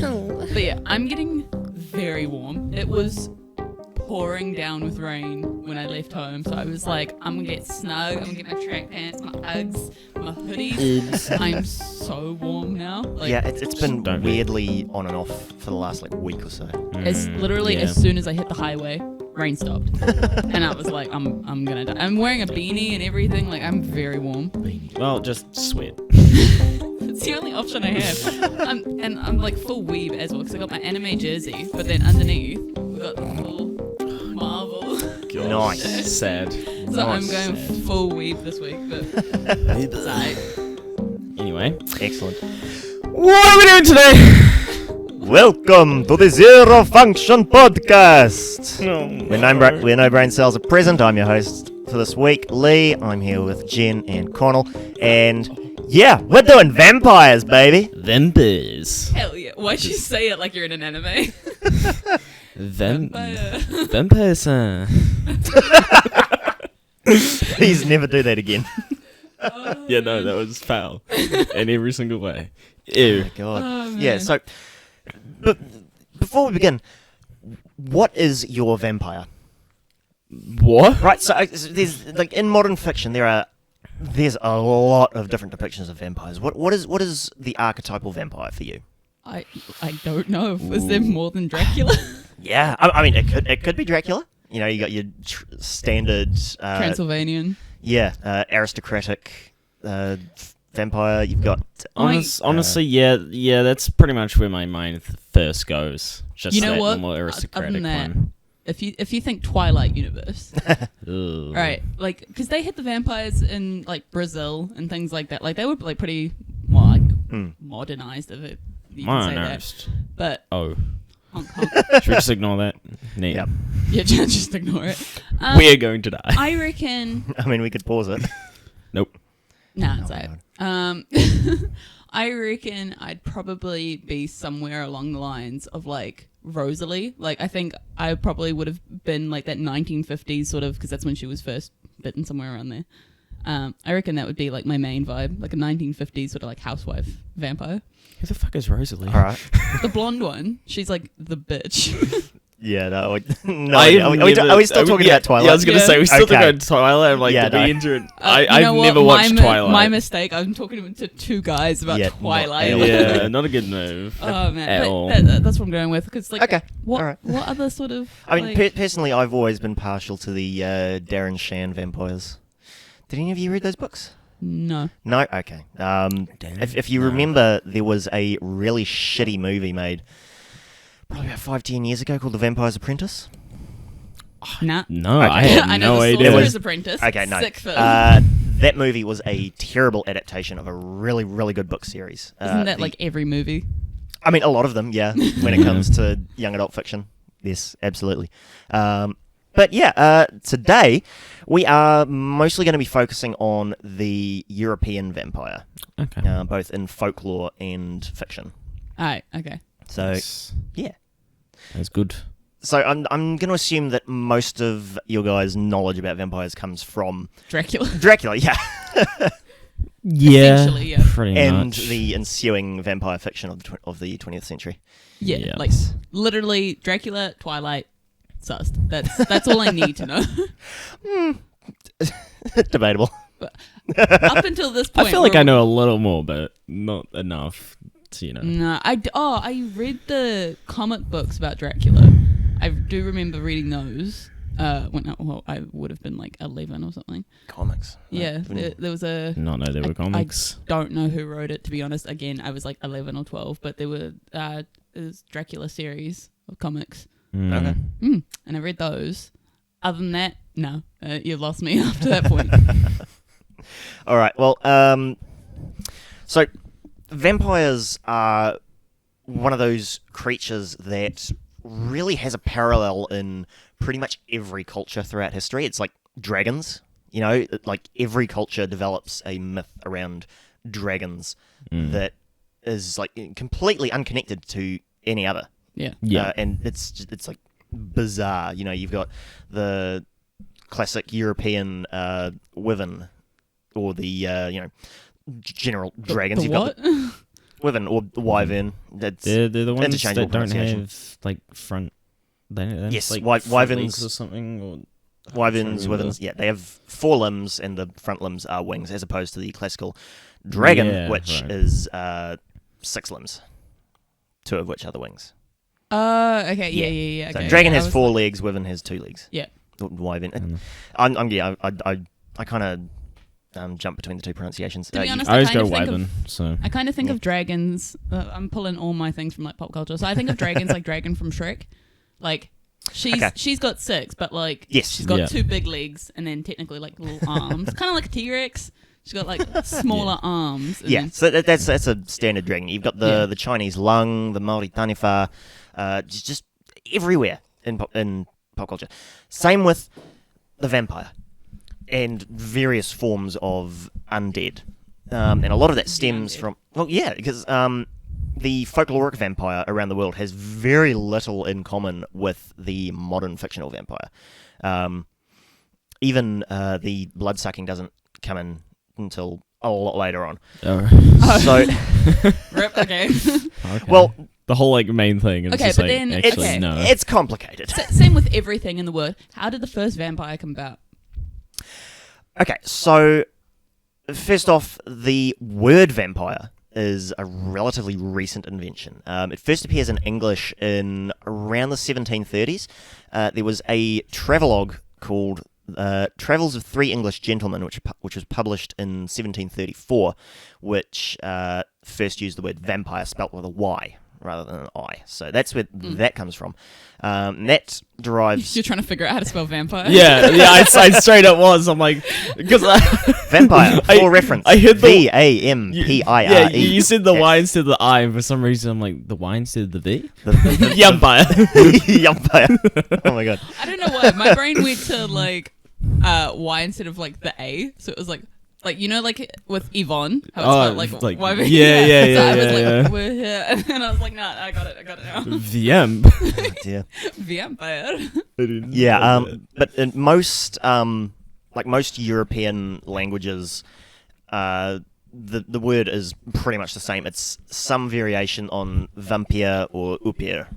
But yeah, I'm getting very warm. It was pouring down with rain when I left home, so I was like, I'm gonna get snug, I'm gonna get my track pants, my Uggs, my hoodies. I'm so warm now. Like, yeah, it's been weirdly on and off for the last week or so. It's literally as soon as I hit the highway, rain stopped, and I was like, I'm gonna die. I'm wearing a beanie and everything. Like, I'm very warm. Well, just sweat. It's the only option I have. I'm like full weave as well, because I got my anime jersey, but then underneath we got the full Marvel. Nice. Sad. So nice. I'm going full weave this week, but it's alright. Anyway. Excellent. What are we doing today? Welcome to the ZeroFunction podcast. When no brain cells are present, I'm your host for this week, Lee. I'm here with Jen and Conall, and yeah, we're doing vampires, baby. Vampires. Hell yeah. Why'd you say it like you're in an anime? Vampires. Please never do that again. Yeah, no, that was foul. In every single way. Ew. Oh my god. Oh, yeah, so, but before we begin, what is your vampire? What? Right, so there's, in modern fiction, there's a lot of different depictions of vampires. What is the archetypal vampire for you? I don't know. Is there more than Dracula? Yeah, I mean, it could be Dracula. You know, you got your standard Transylvanian. Yeah, aristocratic vampire. You've got honestly, yeah, that's pretty much where my mind first goes. Just that what? more aristocratic Other than that, one. If you think Twilight universe, Ugh. right? Like, because they hit the vampires in like Brazil and things like that. Like, they were like pretty modernized, if it. You can say that. But honk, honk. Should we just ignore that? Neat. Yep. Yeah, just ignore it. We are going to die. I reckon. I mean, we could pause it. Nope. Nah, it's alright. I reckon I'd probably be somewhere along the lines of like Rosalie. Like, I think I probably would have been like that 1950s sort of, because that's when she was first bitten, somewhere around there. I reckon that would be like my main vibe, like a 1950s sort of like housewife vampire. Who the fuck is Rosalie? All right. The blonde one. She's like the bitch. Yeah, no. Are we still talking about Twilight? Yeah, I was going to say, we still talking about Twilight. I'm like, yeah, did we enter it? I've never watched Twilight. My mistake. I'm talking to two guys about Twilight. Yeah, not a good move. Oh, man. At all. That's what I'm going with. Cause, like, okay. What other sort of... I mean, personally, I've always been partial to the Darren Shan vampires. Did any of you read those books? No. No? Okay. If you remember, there was a really shitty movie made probably about 5-10 years ago called The Vampire's Apprentice. Nah. No, okay. I had no idea. Sorcerer's Apprentice. Okay, no. Sick film. That movie was a terrible adaptation of a really, really good book series. Isn't that like every movie? I mean, a lot of them, yeah, when it comes to young adult fiction. Yes, absolutely. But yeah, today we are mostly going to be focusing on the European vampire, Okay. both in folklore and fiction. Alright, okay. So, yeah. That's good. So I'm going to assume that most of your guys' knowledge about vampires comes from Dracula. yeah. Yeah, Essentially, yeah. pretty And much. the ensuing vampire fiction of the 20th century. Yeah, Yes. like literally Dracula, Twilight, sussed. That's all I need to know. Debatable. Up until this point, I feel like I know a little more, but not enough to, No, I read the comic books about Dracula. I do remember reading those. Well, I would have been like 11 or something. Comics. Yeah, there was a... Not know there were comics. I don't know who wrote it, to be honest. Again, I was like 11 or 12, but there were it was Dracula series of comics. Okay. And I read those. Other than that, no. You lost me after that point. All right. Well, so vampires are one of those creatures that really has a parallel in pretty much every culture throughout history. It's like dragons. You know, like every culture develops a myth around dragons that is like completely unconnected to any other. Yeah. And it's like bizarre. You know, you've got the classic European wyvern, or the general dragons. The what? Wyvern or wyvern. That's They're the ones interchangeable that don't pronunciation. have like front. They don't have, Yes, like, front wyverns legs or something. Or Wyverns, wyverns, yeah, they have 4 limbs, and the front limbs are wings, as opposed to the classical dragon, which is 6 limbs, 2 of which are the wings. Okay, yeah. So Okay. dragon has 4 legs, wyvern has 2 legs. Yeah. Wyvern. I kind of jump between the 2 pronunciations. To be honest, I always kind go of think wyvern. So I kind of think of dragons. I'm pulling all my things from like pop culture, so I think of dragons like Dragon from Shrek. Like she's got 6, but like she's got 2 big legs and then technically like little arms, kind of like a T-Rex. She's got like smaller arms. Yeah, so that's a standard dragon. You've got the Chinese lung, the Maori taniwha, just everywhere in pop culture. Same with the vampire and various forms of undead. And a lot of that stems from... Well, yeah, because the folkloric vampire around the world has very little in common with the modern fictional vampire. Even the blood-sucking doesn't come in until a lot later on. So... Rip, okay. Well... The whole like main thing. Okay, but then it's complicated. Same with everything in the world. How did the first vampire come about? Okay, so first off, the word vampire is a relatively recent invention. It first appears in English in around the 1730s. There was a travelogue called Travels of 3 English Gentlemen, which was published in 1734, which first used the word vampire spelt with a Y rather than an I. So that's where that comes from. That derives... You're trying to figure out how to spell vampire? Yeah, I straight up was. I'm like... because Vampire, for reference. I heard the... Vampire. Yeah, you said the Y instead of the I, and for some reason I'm like, the Y instead of the V? Yumpire. Yumpire. Oh my god. I don't know why. My brain went to like Y instead of like the A. So it was like you know, like with Yvonne, how it's like yeah. So I was like, we're here, and then I was like, no, I got it now. VM. Oh dear. Vampire. Yeah, but in most European languages, the word is pretty much the same. It's some variation on vampire or upir.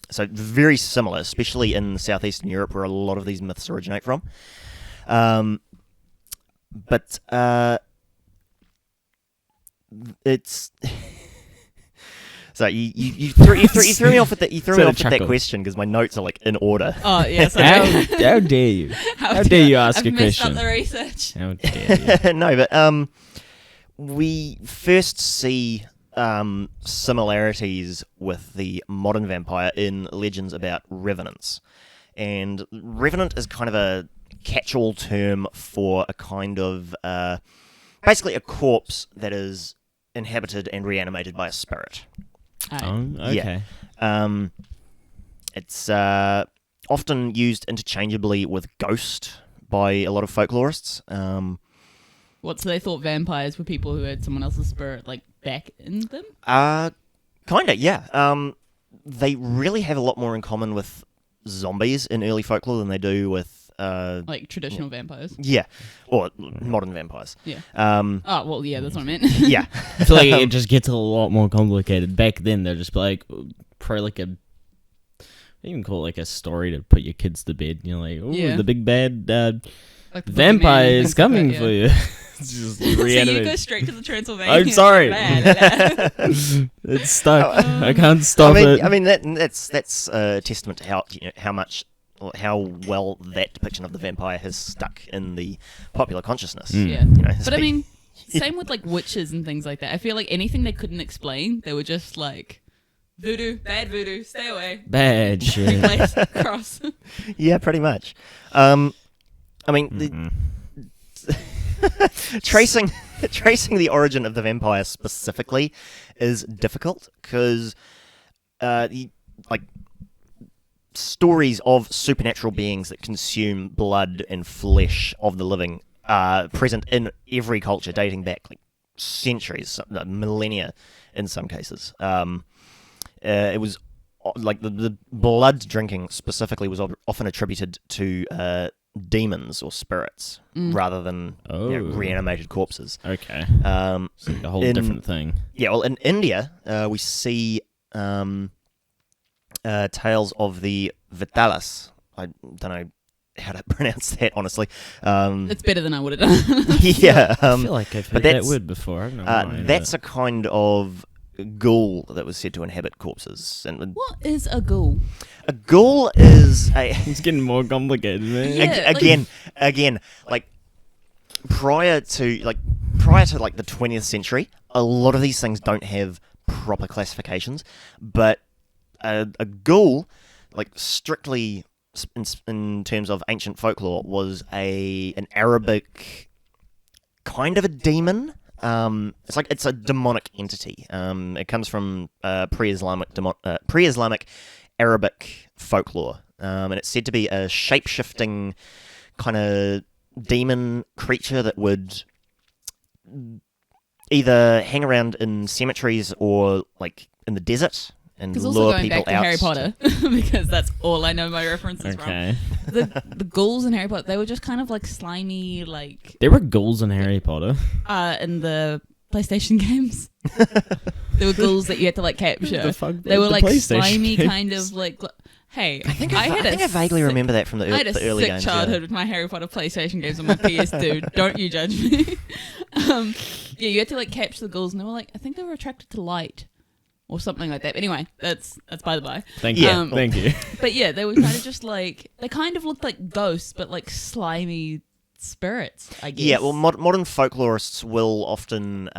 So very similar, especially in southeastern Europe, where a lot of these myths originate from. But it's so you threw me off at that question because my notes are like in order. Oh yes. How dare you? How dare you ask a I've question? messed up the research. How dare you? No, but we first see similarities with the modern vampire in legends about revenants, and revenant is kind of a catch-all term for a kind of basically a corpse that is inhabited and reanimated by a spirit. Oh, okay. Yeah. It's often used interchangeably with ghost by a lot of folklorists. So they thought vampires were people who had someone else's spirit like back in them? Kinda, yeah. They really have a lot more in common with zombies in early folklore than they do with like traditional vampires. Yeah, or modern vampires. Yeah. Oh well, yeah, that's what I meant. Yeah. I feel like it just gets a lot more complicated. Back then, they're just like probably like a. You can call it like a story to put your kids to bed. You're like, oh, the big bad like vampire is coming for you. It's just So you reanimate. go straight to the Transylvania. I'm sorry. It's stuck. I can't stop it. I mean that's a testament to how well that depiction of the vampire has stuck in the popular consciousness. Yeah. You know, But I mean, same with like witches and things like that. I feel like anything they couldn't explain, they were just like voodoo, bad voodoo, stay away. Bad shit. Place, cross. Yeah, pretty much. I mean, tracing the origin of the vampire specifically is difficult because, stories of supernatural beings that consume blood and flesh of the living are present in every culture, dating back like centuries, millennia, in some cases. It was like the blood drinking specifically was often attributed to demons or spirits rather than reanimated corpses. Okay. It's like a whole different thing. Yeah, well, in India, we see tales of the Vitalas. I don't know how to pronounce that, honestly. It's better than I would have done. Yeah. I feel like I've heard that word before. I don't know why, that's a kind of ghoul that was said to inhabit corpses. And what is a ghoul? A ghoul is a... It's getting more complicated, man. Yeah, again, like prior to the 20th century, a lot of these things don't have proper classifications, but a ghoul, like strictly in terms of ancient folklore, was an Arabic kind of a demon. It's a demonic entity. It comes from pre-Islamic Arabic folklore, and it's said to be a shape-shifting kind of demon creature that would either hang around in cemeteries or like in the desert and lure people out. Because also going back to Harry Potter, because that's all I know my references from. The ghouls in Harry Potter, they were just kind of like slimy, like... There were ghouls in Harry Potter? In the PlayStation games. There were ghouls that you had to like capture. They were like slimy games. Kind of like... Hey, I think I vaguely remember that from the early games. I had a sick childhood with my Harry Potter PlayStation games on my PS2. Don't you judge me. Yeah, you had to like capture the ghouls, and they were like, I think they were attracted to light. Or something like that. Anyway, that's by the by. Thank you. Thank you. But yeah, they were kind of just like... They kind of looked like ghosts, but like slimy spirits, I guess. Yeah, well, modern folklorists will often...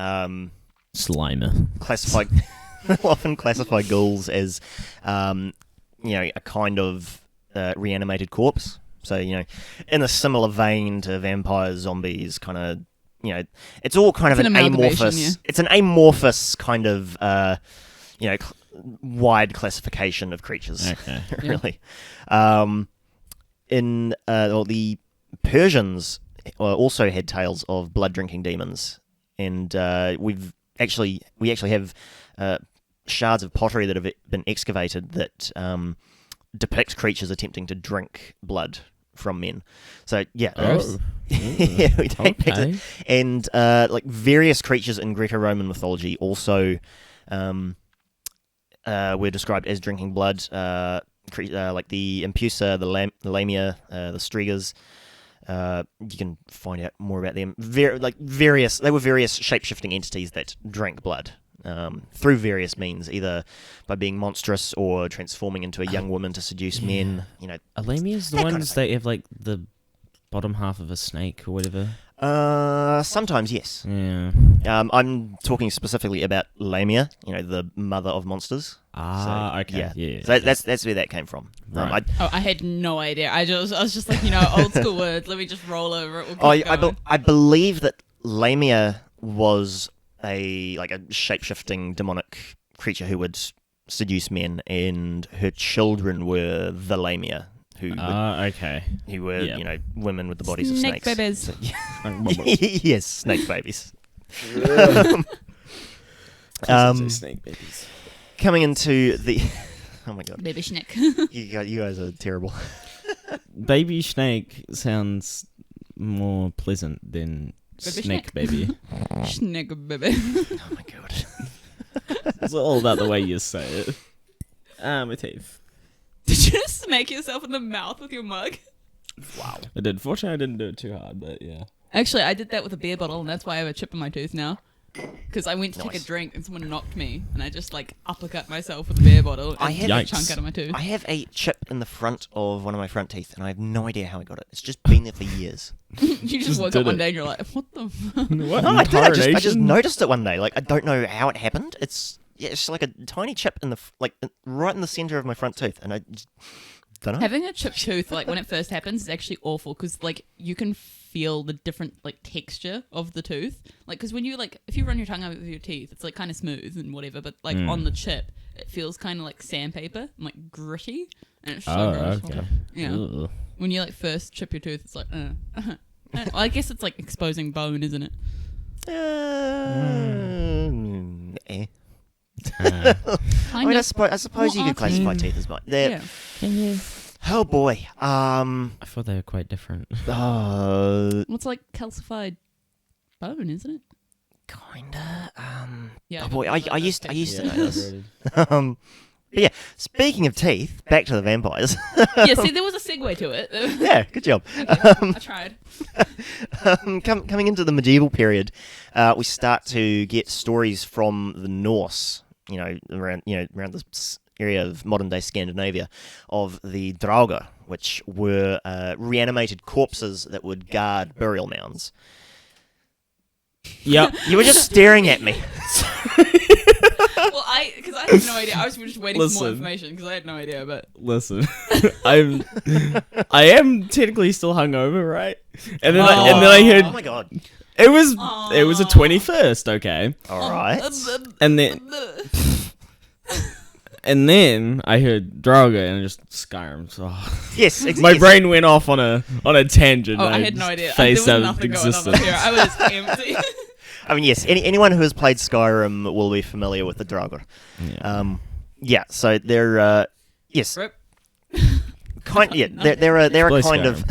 Slimer. classify ghouls as, a kind of reanimated corpse. So, in a similar vein to vampires, zombies, kind of... it's all kind of an amorphous... Yeah. It's an amorphous kind of... wide classification of creatures. Okay. Really. The Persians also had tales of blood-drinking demons, and we actually have shards of pottery that have been excavated that depict creatures attempting to drink blood from men. So yeah, yeah, we take back to, and like various creatures in Greco-Roman mythology also. Were described as drinking blood, like the Impusa, the Lamia, the Strigas. You can find out more about them. They were various shape-shifting entities that drank blood through various means, either by being monstrous or transforming into a young woman to seduce men. Are Lamias the ones that have like the bottom half of a snake or whatever? Sometimes, yes. Yeah. I'm talking specifically about Lamia, the mother of monsters. Okay. Yeah. So that's where that came from. Right. I had no idea. I was just like, old school words. Let me just roll over it. I believe that Lamia was a shape-shifting demonic creature who would seduce men, and her children were the Lamia. Who were, women with the bodies of snakes. Snake babies. So, yes, snake babies. Snake babies. Coming into the... Oh my god. Baby snake. You guys are terrible. Baby snake sounds more pleasant than snake baby. Snake baby. Oh my god. It's all about the way you say it. My teeth. Did you just smack yourself in the mouth with your mug? Wow. I did. Fortunately, I didn't do it too hard, but yeah. Actually, I did that with a beer bottle, and that's why I have a chip in my tooth now. Because I went to take a drink, and someone knocked me, and I just, uppercut myself with a beer bottle, and had a chunk out of my tooth. I have a chip in the front of one of my front teeth, and I have no idea how I got it. It's just been there for years. You just woke up one day, and you're like, what the fuck? What? No, I did. I just noticed it one day. I don't know how it happened. It's like a tiny chip in the right in the center of my front tooth, and I just don't know. Having a chipped tooth, when it first happens, is actually awful because you can feel the different texture of the tooth. Because when you if you run your tongue over your teeth, it's kind of smooth and whatever, but on the chip, it feels kind of like sandpaper and gritty, and it's so gross. Okay. Yeah. Ugh. When you first chip your tooth, it's like. Well, I guess it's exposing bone, isn't it? I suppose you could classify teeth as mine. Oh boy. I thought they were quite different. What's like calcified bone, isn't it? Kinda. Yeah. Oh boy, I used to know this. Yeah. But yeah, speaking of teeth, back to the vampires. Yeah, see, there was a segue to it. Yeah, good job. I tried. Coming into the medieval period, we start to get stories from the Norse, around this area of modern day Scandinavia, of the Draugr, which were reanimated corpses that would guard burial mounds. Yep. You were just staring at me. Well, because I had no idea. I was just waiting for more Listen. information because I had no idea. But Listen, I am technically still hungover, right? And then I heard Oh my god! it was the 21st, okay? All right. And then I heard Draugr and just Skyrim. So Yes, my brain went off on a tangent. I had no idea. There Faced was out of nothing going on existence. here. I was empty. I mean, yes. Anyone who has played Skyrim will be familiar with the Draugr. Yeah. So they're yes, Rip. they're a Play kind of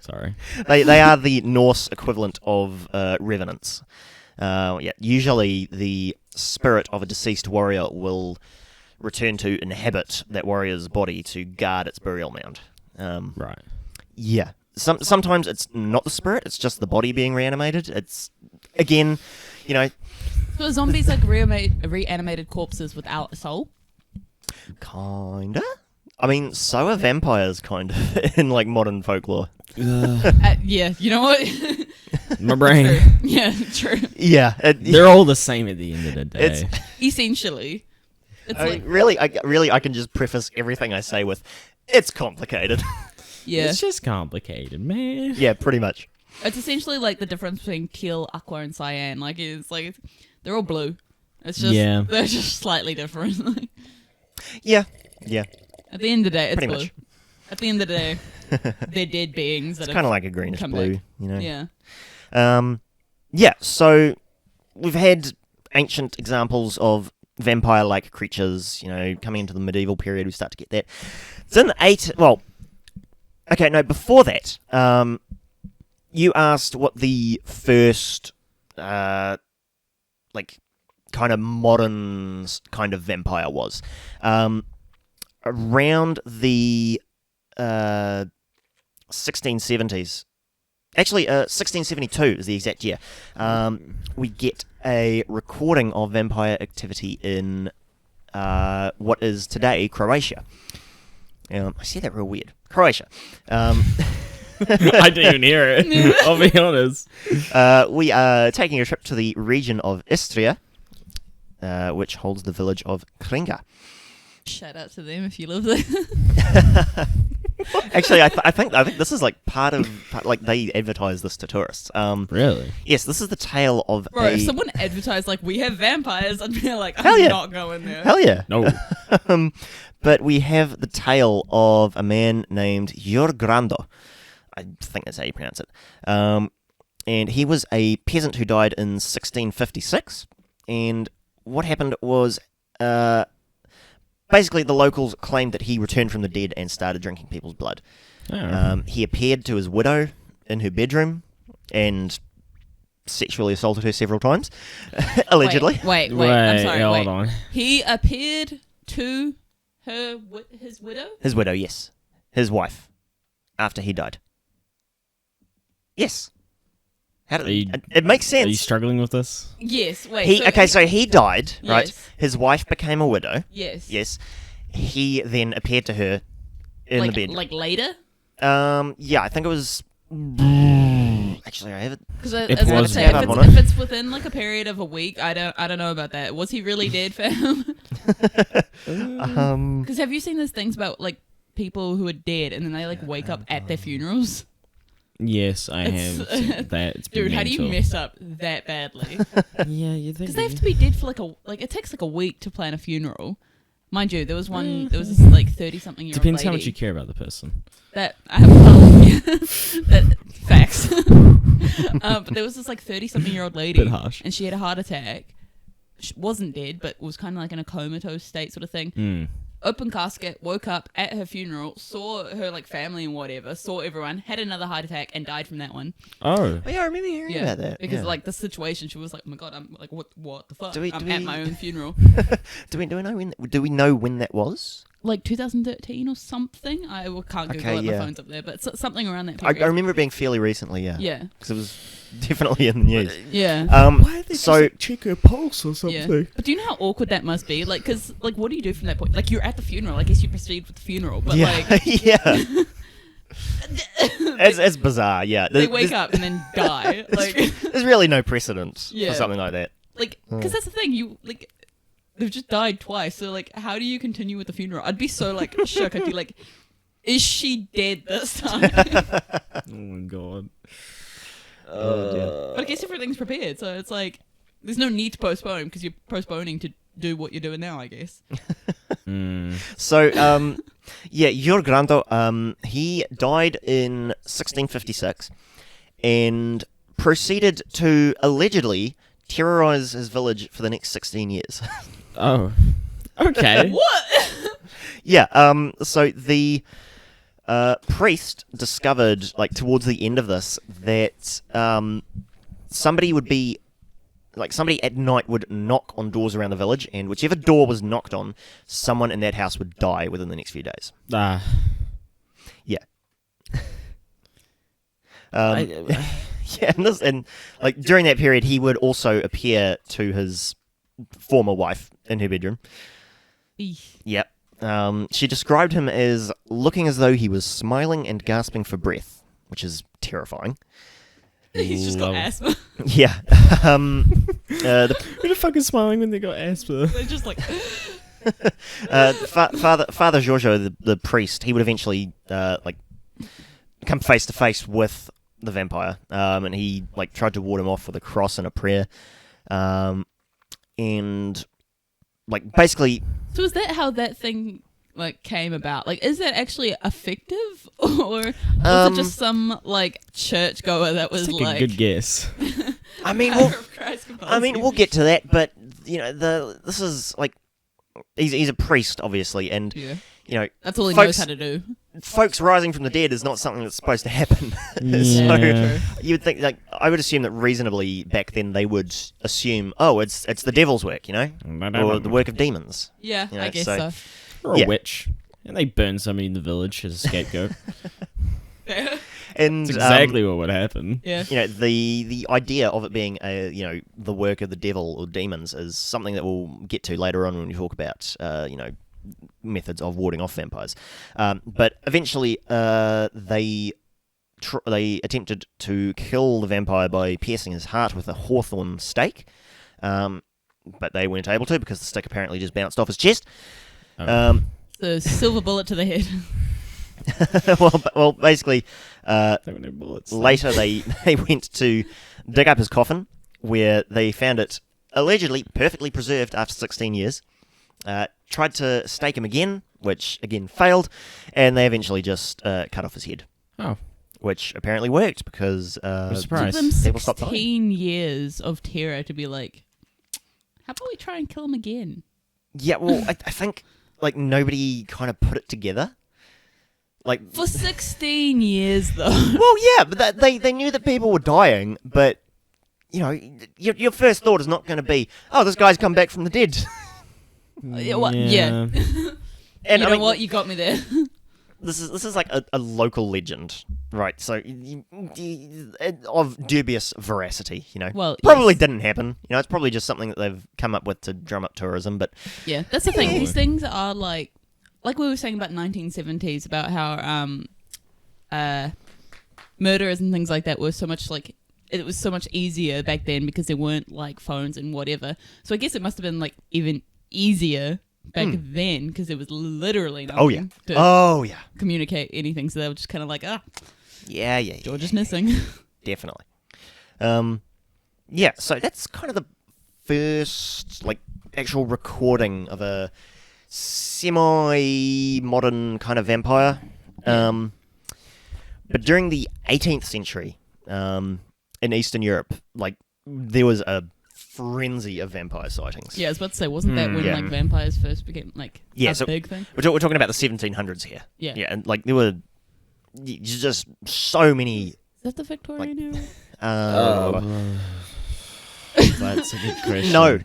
Sorry. they are the Norse equivalent of revenants. Usually the spirit of a deceased warrior will return to inhabit that warrior's body to guard its burial mound. Right. Yeah. Sometimes it's not the spirit; it's just the body being reanimated. It's again, So are zombies like reanimated corpses without a soul? kinda. I mean, so are vampires, kind of, in like modern folklore. Yeah, you know what? My brain. True. Yeah, true. Yeah, They're all the same at the end of the day. It's- Essentially, it's I like mean, really, I can just preface everything I say with, it's complicated. yeah, It's just complicated, man. Yeah, pretty much. it's essentially like the difference between teal, aqua, and cyan. Like they're all blue. It's just they're just slightly different. Yeah. At the end of the day, it's Pretty blue. much. At the end of the day, they're dead beings. It's kind of like a greenish come blue, back. Yeah. Yeah, so we've had ancient examples of vampire-like creatures, coming into the medieval period, we start to get that. It's in the before that, you asked what the first, kind of modern kind of vampire was. Around the 1670s. Actually, 1672 is the exact year. We get a recording of vampire activity in what is today Croatia. I say that real weird. Croatia. I didn't even hear it. I'll be honest. We are taking a trip to the region of Istria, which holds the village of Kringa. Shout out to them if you live there. Actually, I think this is like part of they advertise this to tourists. Really? Yes, this is the tale of Bro, if someone advertised like we have vampires, I'd be like, Hell I'm yeah. not going there. Hell yeah. No. But we have the tale of a man named Jorgrando. I think that's how you pronounce it. And he was a peasant who died in 1656. And what happened was, basically the locals claimed that he returned from the dead and started drinking people's blood. Oh. He appeared to his widow in Her bedroom and sexually assaulted her several times, allegedly. Wait, I'm sorry. Hold on. He appeared to his widow? His widow, yes. His wife, after he died. Yes. How did, it makes sense. Are you struggling with this? Yes, wait. So he died, right? Yes. His wife became a widow. Yes. Yes. He then appeared to her in the bed. Like later? Yeah, I think it was... Actually, I have it. Because I It was going to was say, bad. if it's within like a period of a week, I don't know about that. Was he really dead, fam? Because have you seen those things about like people who are dead and then they like wake up at their funerals? Yes, I have seen that. It's been Dude, how do you mental. mess up that badly? Yeah, you think? Because they have to be dead for it takes like a week to plan a funeral. Mind you, there was this like 30-something-year-old Depends lady how much you care about the person. that I have facts. But there was this like 30-something-year-old lady, Bit harsh. and she had a heart attack. She wasn't dead, but was kind of like in a comatose state, sort of thing. open casket, woke up at her funeral, saw her like family and whatever, saw everyone, had another heart attack, and died from that one. Oh. Yeah, I remember hearing about that. Because like the situation, she was like, "Oh my god, I'm like, what the fuck? I'm at my own funeral." Do we know when that was? Like 2013 or something. I can't Google it. My phone's up there, but it's something around that period. I remember it being fairly recently. Yeah. Because it was definitely in the news. Yeah. Why they just check her pulse or something? Yeah. But do you know how awkward that must be? Like, because like, what do you do from that point? Like, you're at the funeral. I guess you proceed with the funeral, but like, yeah. It's bizarre. Yeah. They wake up and then die. Like, there's really no precedent for something like that. Like, because that's the thing. You like. They've just died twice, so like, how do you continue with the funeral? I'd be so like shook. I'd be like, is she dead this time? Oh my god. But I guess everything's prepared, so it's like, there's no need to postpone because you're postponing to do what you're doing now, I guess. So, your grando, he died in 1656 and proceeded to allegedly terrorize his village for the next 16 years. Oh. Okay. What? Yeah, so the priest discovered, like, towards the end of this, that somebody at night would knock on doors around the village, and whichever door was knocked on, someone in that house would die within the next few days. Yeah. Yeah, and like during that period, he would also appear to his former wife in her bedroom. Eesh. Yep. She described him as looking as though he was smiling and gasping for breath, which is terrifying. He's just got asthma. Yeah. Who the fuck is smiling when they got asthma? They're just like. Father Giorgio, the priest, he would eventually come face to face with the vampire, and he like tried to ward him off with a cross and a prayer, and like basically. So is that how that thing like came about? Like, is that actually effective, or was it just some like churchgoer that was like a good guess? I mean, we'll get to that, but you know, this is like he's a priest, obviously, and you know that's all he knows how to do. Folks rising from the dead is not something that's supposed to happen. Yeah. So you would think, like, I would assume that reasonably back then they would assume, oh, it's the devil's work, you know, or the work of demons. Yeah, you know? I guess so. Or a witch, and they burn somebody in the village as a scapegoat. And that's exactly what would happen. Yeah, you know, the idea of it being the work of the devil or demons is something that we'll get to later on when we talk about methods of warding off vampires. But eventually, they attempted to kill the vampire by piercing his heart with a hawthorn stake, but they weren't able to because the stick apparently just bounced off his chest. The silver bullet to the head. well, basically, bullets, later they went to dig up his coffin, where they found it allegedly perfectly preserved after 16 years. Tried to stake him again, which again failed, and they eventually just cut off his head. Oh. Which apparently worked because It took them 16 years of terror to be like, how about we try and kill him again? Yeah, well, I think like nobody kind of put it together. Like for 16 years, though. Well, yeah, but they knew that people were dying, but you know, your first thought is not going to be, oh, this guy's come back from the dead. Yeah. And you know what? You got me there. This is like a local legend, right? So of dubious veracity, you know. Well, probably didn't happen. You know, it's probably just something that they've come up with to drum up tourism. But yeah, that's the thing. These things are like we were saying about 1970s about how murderers and things like that were so much like. It was so much easier back then because there weren't like phones and whatever. So I guess it must have been like even easier back then because there was literally nothing to communicate anything. So they were just kind of like, yeah, George is missing. Definitely. Yeah, so that's kind of the first like actual recording of a semi-modern kind of vampire. But during the 18th century, in Eastern Europe, like there was a frenzy of vampire sightings. Yeah, I was about to say, wasn't that when like vampires first became like a big thing? We're talking about the 1700s here. Yeah. Yeah, and like there were just so many. Is that the Victorian era? That's a good question. No.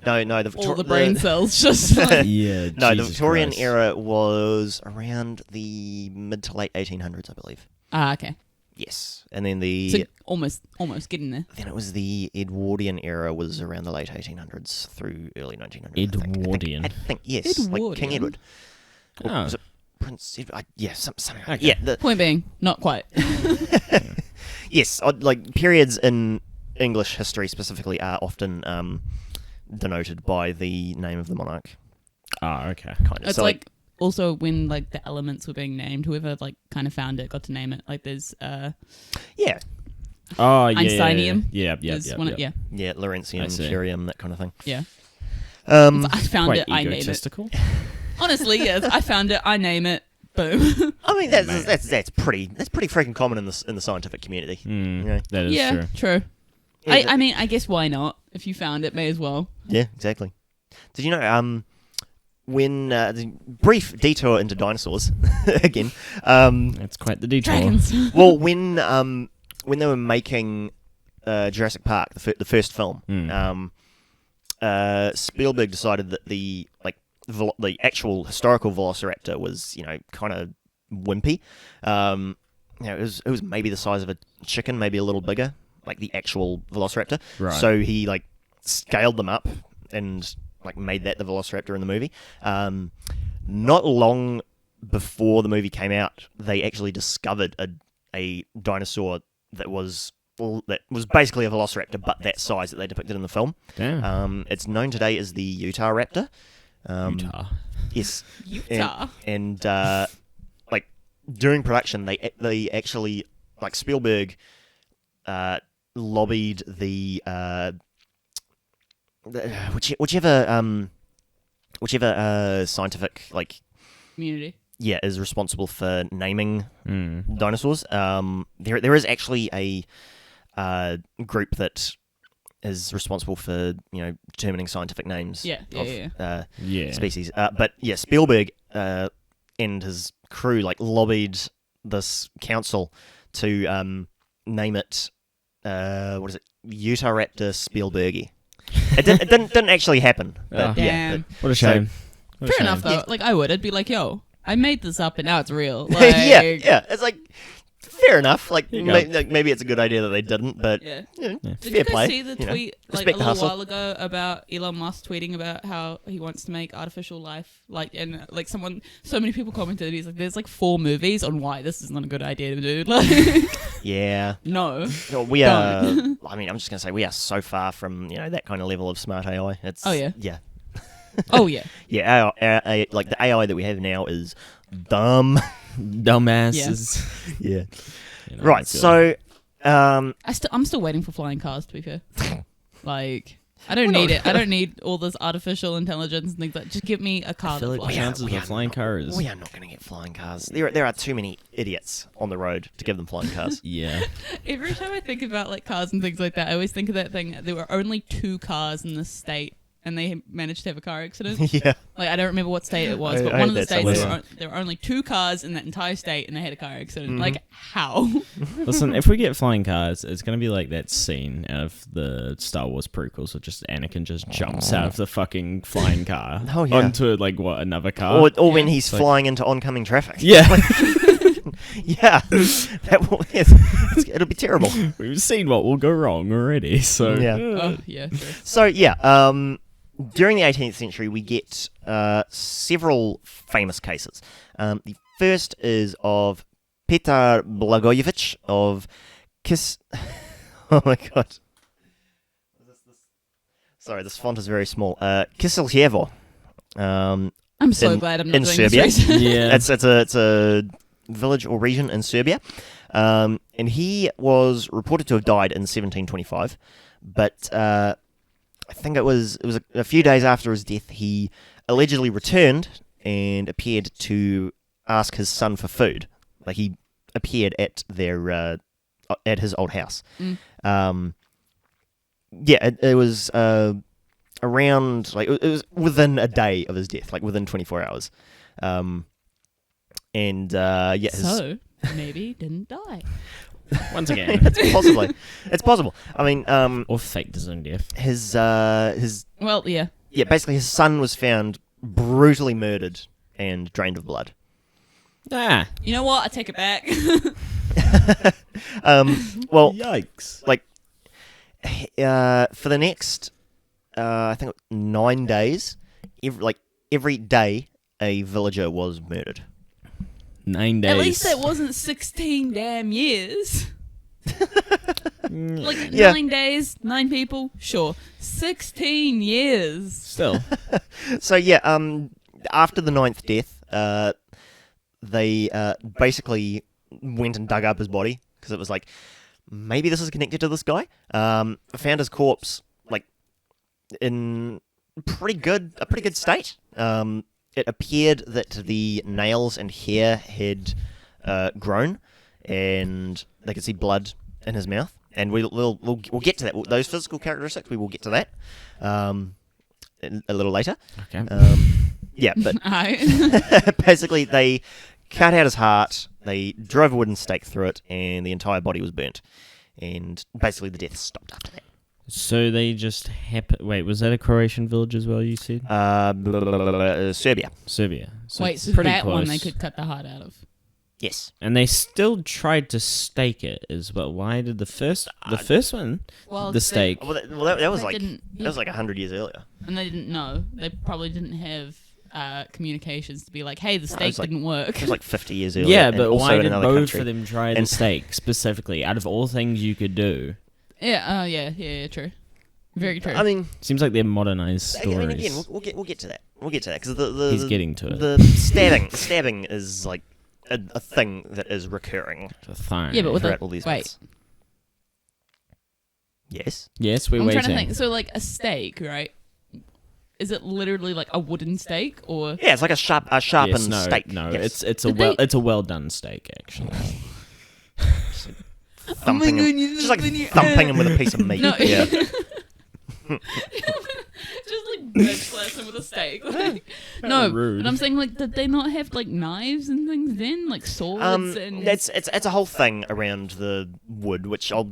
All the brain cells just like... Yeah, no, Jesus the Victorian Christ. era was around the mid to late 1800s, I believe. Okay. Yes, and then So almost getting there. then it was the Edwardian era was around the late 1800s through early 1900s. Edwardian? I think yes, like King Edwardian? Edward. Or Oh. was it Prince Edward? Yeah, something like that. Okay. Yeah, Point being, not quite. yes, like periods in English history specifically are often denoted by the name of the monarch. Oh, okay. Kind of. It's So, like also when like the elements were being named, whoever like kind of found it got to name it. Like there's yeah, Oh, yeah. Einsteinium. Yeah. there's one. Yeah. Lawrencium, I see. Curium, that kind of thing. Yeah. Um, I found Quite it. I name it. egotistical. Honestly, yes. I found it. I name it. Boom. I mean that's pretty freaking common in the scientific community. You know? That is yeah. true. True. I mean, I guess why not? If you found it, may as well. Yeah, exactly. Did you know when the brief detour into dinosaurs again? That's quite the detour. Dragons. Well, when they were making Jurassic Park, the first film, Spielberg decided that the actual historical Velociraptor was kind of wimpy. It was maybe the size of a chicken, maybe a little bigger, like the actual Velociraptor. Right. So he scaled them up and made that the Velociraptor in the movie. Not long before the movie came out, they actually discovered a dinosaur that was basically a Velociraptor, but that size that they depicted in the film. Damn. It's known today as the Utah Raptor. Utah. Yes. Utah. And during production, they actually Spielberg lobbied the whichever scientific Community. is responsible for naming dinosaurs. There is actually a group that is responsible for determining scientific names of species. But yeah, Spielberg and his crew lobbied this council to name it what is it, Utah Raptor Spielbergy. It didn't actually happen. But, Damn. What a shame. What a Fair shame. enough though. I would. I'd be like, yo, I made this up and now it's real. yeah. It's fair enough. you go. Maybe it's a good idea that they didn't, but Yeah. fair Did you guys play. see the tweet a Respect the little hustle. while ago about Elon Musk tweeting about how he wants to make artificial life? So many people commented. He's like, "There's 4 movies on why this is not a good idea to do." Yeah. No. Well, we are. I mean, I'm just gonna say we are so far from that kind of level of smart AI. It's Oh, yeah. yeah. Oh yeah. Yeah, our the AI that we have now is dumb. Dumbasses. Yeah. I Right. feel So, I'm still waiting for flying cars. To be fair, I don't need it. I don't need all this artificial intelligence and things like. Just give me a car I feel that like the flies. chances of a flying car is... we are not going to get flying cars. There are too many idiots on the road to give them flying cars. Yeah. Every time I think about cars and things like that, I always think of that thing. There were only 2 cars in the state, and they managed to have a car accident. Yeah. I don't remember what state it was, but I one of the heard that states somewhere. there were only 2 cars in that entire state, and they had a car accident. How? Listen, if we get flying cars, it's going to be like that scene out of the Star Wars prequels where just Anakin just jumps out of the fucking flying car Oh, yeah. onto, another car. Or when he's flying into oncoming traffic. Yeah. Yeah. It'll be terrible. We've seen what will go wrong already, so... Yeah. Oh, yeah. Sure. So, during the 18th century, we get several famous cases. The first is of Petar Blagojevich of Oh my god. Sorry, this font is very small. Kiseljevo. I'm so glad I'm not in doing Serbia. this race. Yeah. It's a village or region in Serbia, and he was reported to have died in 1725, but I think it was a few days after his death he allegedly returned and appeared to ask his son for food. He appeared at at his old house. It was around, like, it was within a day of his death, like within 24 hours. So maybe he didn't die. Once again, it's possible. I mean, or faked his own death. his Well, yeah. basically his son was found brutally murdered and drained of blood. Ah, You know what? I take it back. Well, yikes! like, for the next, I think 9 days, every day a villager was murdered. 9 days. At least it wasn't 16 damn years. Like, Yeah. 9 days, 9 people, sure. 16 years. Still. So yeah, after the 9th death, they basically went and dug up his body because it was like, maybe this is connected to this guy. Found his corpse like in a pretty good state. It appeared that the nails and hair had grown, and they could see blood in his mouth. And we'll get to that. Those physical characteristics, we will get to that a little later. Okay. Yeah, but Alright. basically they cut out his heart, they drove a wooden stake through it, and the entire body was burnt. And basically the death stopped after that. So they just Wait, was that a Croatian village as well? You said Serbia. Serbia. So Wait, it's so pretty that one they close. could cut the heart out of. Yes. And they still tried to stake it as well. Why did the first one, Well, the stake? Well, that was They like didn't- that was like 100 years earlier. And they didn't know. They probably didn't have communications to be like, hey, the stake like- didn't work. It was like 50 years earlier. Yeah, and but also why in did another both country. of them try the And- stake specifically? Out of all things you could do, yeah, true. Very true. I mean, seems like they're modernized I stories. mean, again, we'll get to that. We'll get to that because the He's getting to it. The stabbing is like a thing that is recurring The thing. Yeah, but with throughout all these wait. months. Yes. Yes, we're I'm waiting. trying to think. So, like, a stake, right? Is it literally like a wooden stake, or Yeah, it's like a sharpened Yes, no, stake. no, Yes. it's a Did they- it's a well done steak actually. thumping him, just like thumping him with a piece of meat. no? Yeah. Just like bench slash him with a stake. Like, no, rude. but I'm saying, like, did they not have like knives and things then, like swords and? it's a whole thing around the wood, which I'll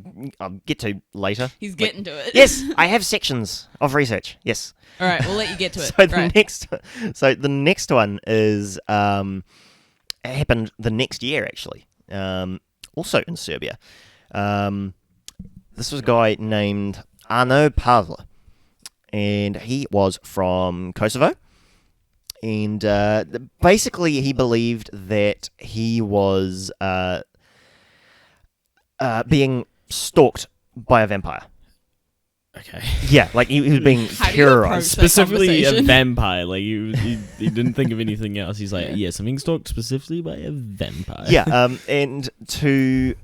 get to later. He's getting to it. Yes, I have sections of research. Yes. All right, we'll let you get to it. So the Right. next one is happened the next year actually, also in Serbia. This was a guy named Arno Pavla, and he was from Kosovo. And basically, he believed that he was being stalked by a vampire. Okay. Yeah, like he was being How do you approach terrorized. that Specifically a conversation? vampire. Like he didn't think of anything else. He's like, yes, I'm being stalked specifically by a vampire. Yeah, and to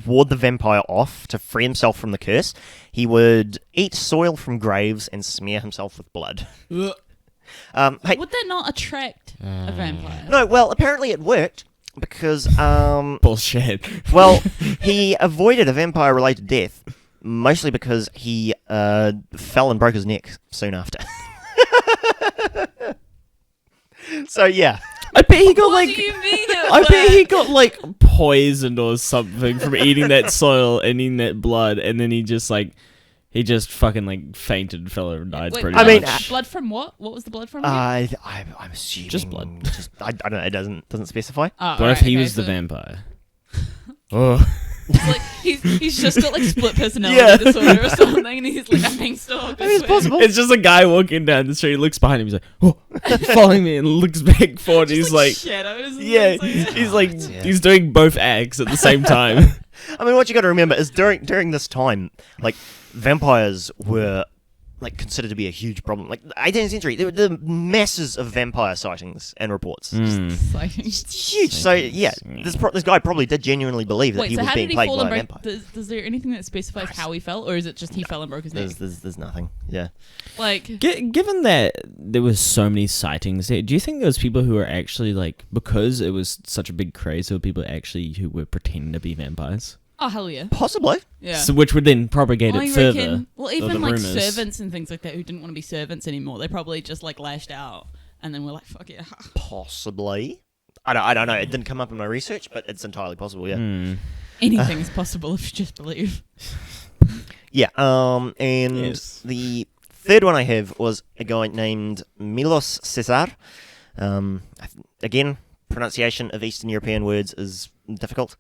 ward the vampire off, to free himself from the curse, he would eat soil from graves and smear himself with blood. Hey, Would that not attract a vampire? no, well, apparently it worked because Bullshit. well, he avoided a vampire-related death mostly because he fell and broke his neck soon after. So yeah. I bet he got What like do you mean? I bet he got like poisoned or something from eating that soil and eating that blood, and then he just fucking like fainted and fell over and died. Wait, Pretty I mean, much. blood from what? What was the blood from? again? I'm assuming Just blood. I don't know. It doesn't specify. Oh, What alright, if he okay, was the so vampire? Oh, it's like he's just got like split personality Yeah. disorder or something, and he's like, I'm being stalked. I mean, it's possible. it's just a guy walking down the street, looks behind him, he's like, oh, following me, and looks back forward. He's like, shadows. And yeah, things like he's Oh, like, dear. he's doing both acts at the same time. I mean, what you got to remember is during this time, like vampires were like considered to be a huge problem. Like the 18th century, there were the masses of vampire sightings and reports. Mm. like, Huge. So yeah, this guy probably did genuinely believe that wait, he so was how being did he plagued fall by and a break? vampire. Is there anything that specifies how he fell, or is it just he fell and broke his neck? There's nothing. Yeah. Like, Given that there was so many sightings, do you think there was people who were actually like, because it was such a big craze, there were people actually who were pretending to be vampires? Oh, hell yeah. Possibly. Yeah. So which would then propagate I it further. reckon, well, even the like rumours. servants and things like that who didn't want to be servants anymore, they probably just like lashed out and then were like, fuck yeah. Possibly. I don't know. It didn't come up in my research, but it's entirely possible, yeah. Anything is possible if you just believe. Yeah, and Yes. the third one I have was a guy named Milos Cesar. Again, pronunciation of Eastern European words is difficult.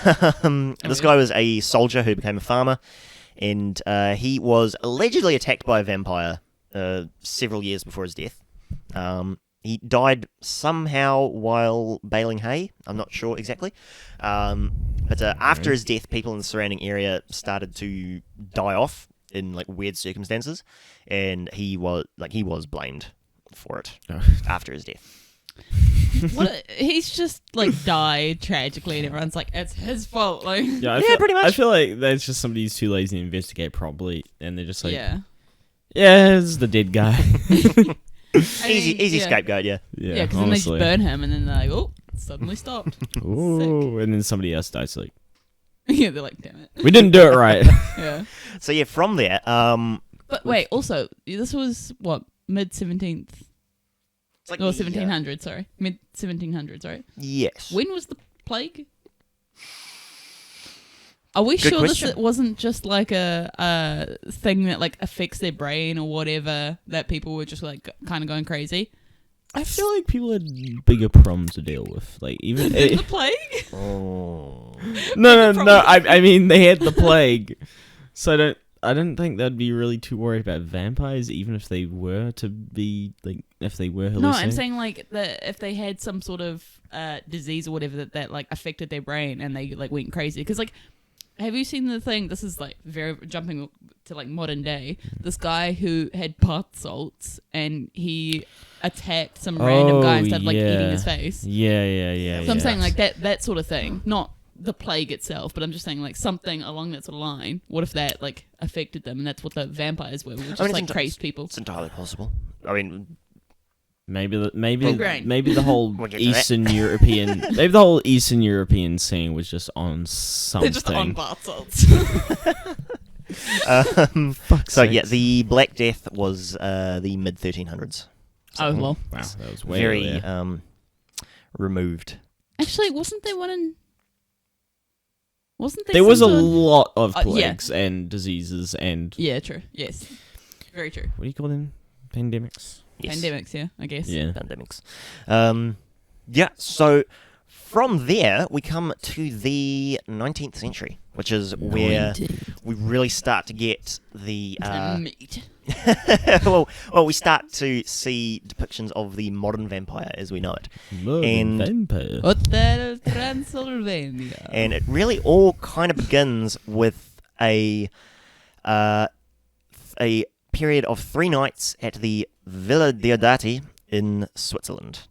This guy was a soldier who became a farmer, and he was allegedly attacked by a vampire several years before his death. He died somehow while baling hay. I'm not sure exactly. But after his death, people in the surrounding area started to die off in like weird circumstances, and he was blamed for it after his death. He's just like died tragically, and everyone's like, it's his fault. Like, Yeah, pretty much. I feel like that's just somebody who's too lazy to investigate properly, and they're just like, yeah. it's the dead guy. Easy yeah. scapegoat, yeah. Yeah, because then they just burn him, and then they're like, oh, it suddenly stopped. Ooh, and then somebody else dies. Like, Yeah, they're like, damn it. we didn't do it right. Yeah. So yeah, from there, But wait, also, this was what, mid-17th? it's like Or 1700s, sorry. Mid-1700s, right? yes. When was the plague? Are we Good sure question. this wasn't just like a thing that like affects their brain or whatever, that people were just like kind of going crazy? I feel like people had bigger problems to deal with. Like even The plague? Oh. no. I mean, they had the plague, so I don't think they'd be really too worried about vampires, even if they were to be like if they were hallucinating. No, I'm saying like if they had some sort of disease or whatever that like affected their brain and they like went crazy. Because like, have you seen the thing? This is like very jumping to like modern day. This guy who had bath salts and he attacked some random guy and started like eating his face. Yeah. So I'm saying like that sort of thing, not the plague itself, but I'm just saying like something along that sort of line. What if that like affected them, and that's what the vampires were? Just like crazed people. It's entirely possible. I mean, Maybe the whole We'll get to Eastern European, maybe the whole Eastern European scene was just on something. They're just on bath salts. so yeah, the Black Death was the mid 1300s. So Oh well. Wow, that was way very earlier. removed. Actually, wasn't there one in? Wasn't there? There was a some sort- lot of yeah. plagues and diseases and Yeah, true. Yes, very true. what do you call them? Pandemics. Yes. Pandemics, yeah, I guess. Yeah. Pandemics. Yeah, so from there we come to the 19th century, which is where we really start to get the Meat. well, we start to see depictions of the modern vampire as we know it. And- Vampire. Hotel Transylvania. And it really all kind of begins with a period of 3 nights at the Villa Diodati in Switzerland.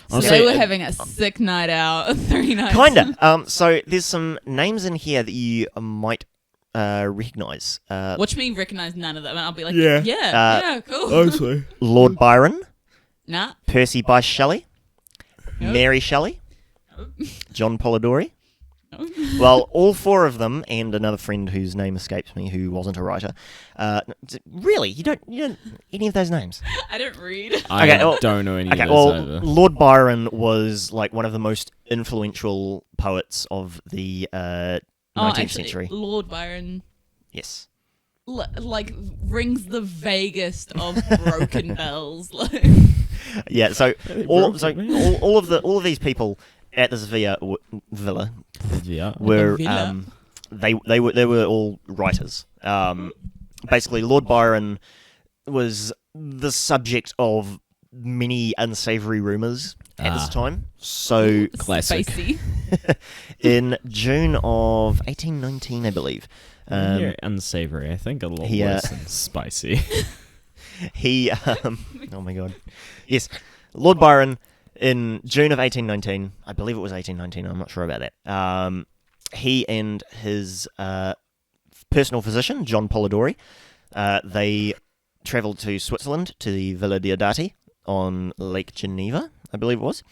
So Honestly, they were having a sick night out, 3 nights. Kinda. So there's some names in here that you might recognise. Watch me recognize none of them, and I'll be like, Yeah. yeah, cool. Honestly. Lord Byron, Nah. Percy Bysshe Shelley, Nope. Mary Shelley, Nope. John Polidori. Nope. Well, all 4 of them, and another friend whose name escapes me, who wasn't a writer. Really, you don't any of those names? I don't read. I Okay, well- don't know any Okay, of well, those either. Lord Byron was like one of the most influential poets of the 19th century. Lord Byron, Yes. like, rings the vaguest of broken bells. Like, Yeah. So broke it, man. all of these people at this villa Yeah. were villa. they were all writers. Basically, Lord Byron was the subject of many unsavory rumors at this time. So Classic. Spicy. in June of 1819, I believe, Yeah, unsavory. I think a lot he, worse than spicy. he oh my god, yes, Lord Byron in June of 1819, I believe it was 1819. I'm not sure about that. He and his personal physician, John Polidori, they travelled to Switzerland to the Villa Diodati on Lake Geneva, I believe it was,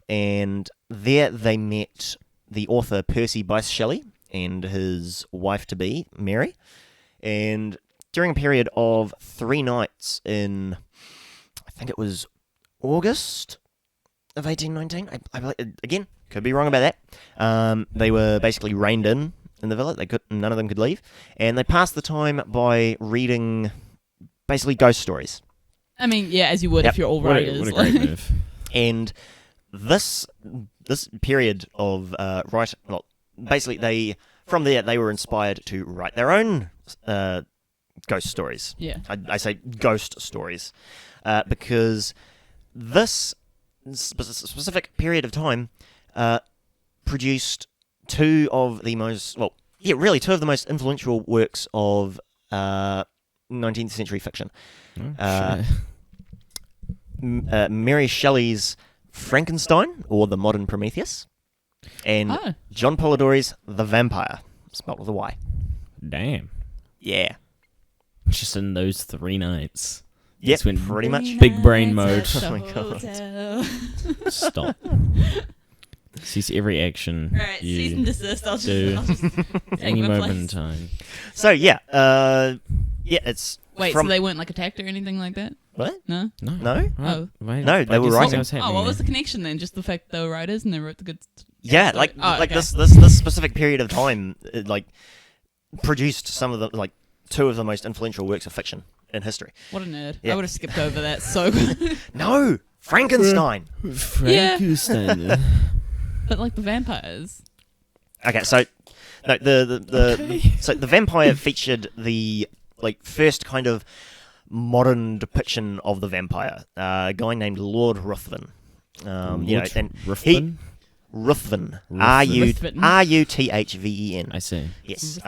and there they met the author Percy Bysshe Shelley and his wife-to-be, Mary. And during a period of 3 nights in, I think it was August of 1819, again, could be wrong about that, they were basically reined in the villa. None of them could leave. And they passed the time by reading basically ghost stories. I mean, yeah, as you would if you're all writers. What a great move. And this period of basically from there they were inspired to write their own ghost stories. Yeah. I say ghost stories because this specific period of time produced two of the most influential works of 19th century fiction. Mary Shelley's Frankenstein, or The Modern Prometheus, and John Polidori's The Vampire, spelled with a Y. Damn. Yeah. Just in those 3 nights. Yep, pretty much. Big brain mode. Oh my god. Stop. Sees every action Alright, you cease and desist. I'll do just take any my moment in place. time. So it's Wait, so they weren't like attacked or anything like that? what? No? No. No? Oh. Wait, No, they were writing. Oh, what was the connection then? Just the fact that they were writers and they wrote the good... Yeah, okay. this specific period of time, it, produced some of the two of the most influential works of fiction in history. What a nerd. Yeah. I would have skipped over that so good. No, Frankenstein. Frankenstein. But like the vampires. Okay, so no, the vampire featured the first kind of modern depiction of the vampire. A guy named Lord Ruthven. Ruthven? Ruthven. Ruthven. Ruthven. I see. Yes.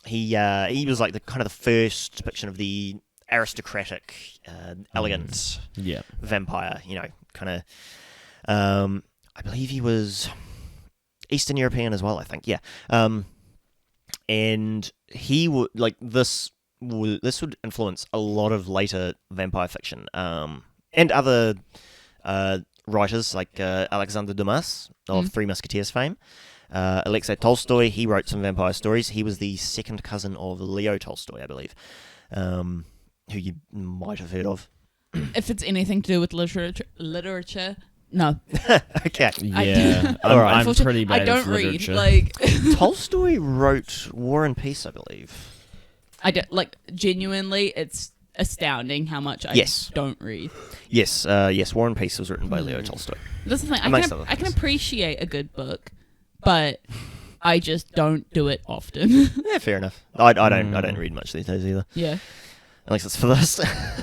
He was like the kind of the first depiction of the aristocratic, elegant vampire. Kind of. I believe he was Eastern European as well. I think, yeah. And he would this would influence a lot of later vampire fiction, and other writers like Alexander Dumas of Three Musketeers fame. Alexei Tolstoy, he wrote some vampire stories. He was the second cousin of Leo Tolstoy, I believe, who you might have heard of. If it's anything to do with literature, no. Okay. Yeah. All right. I'm pretty bad I don't at read. literature. Tolstoy wrote War and Peace, I believe. I don't genuinely. It's astounding how much I don't read. Yes. War and Peace was written by Leo Tolstoy. That's the thing. I can appreciate a good book, but I just don't do it often. Yeah, fair enough. I don't read much these days either. Yeah. At least it's for this.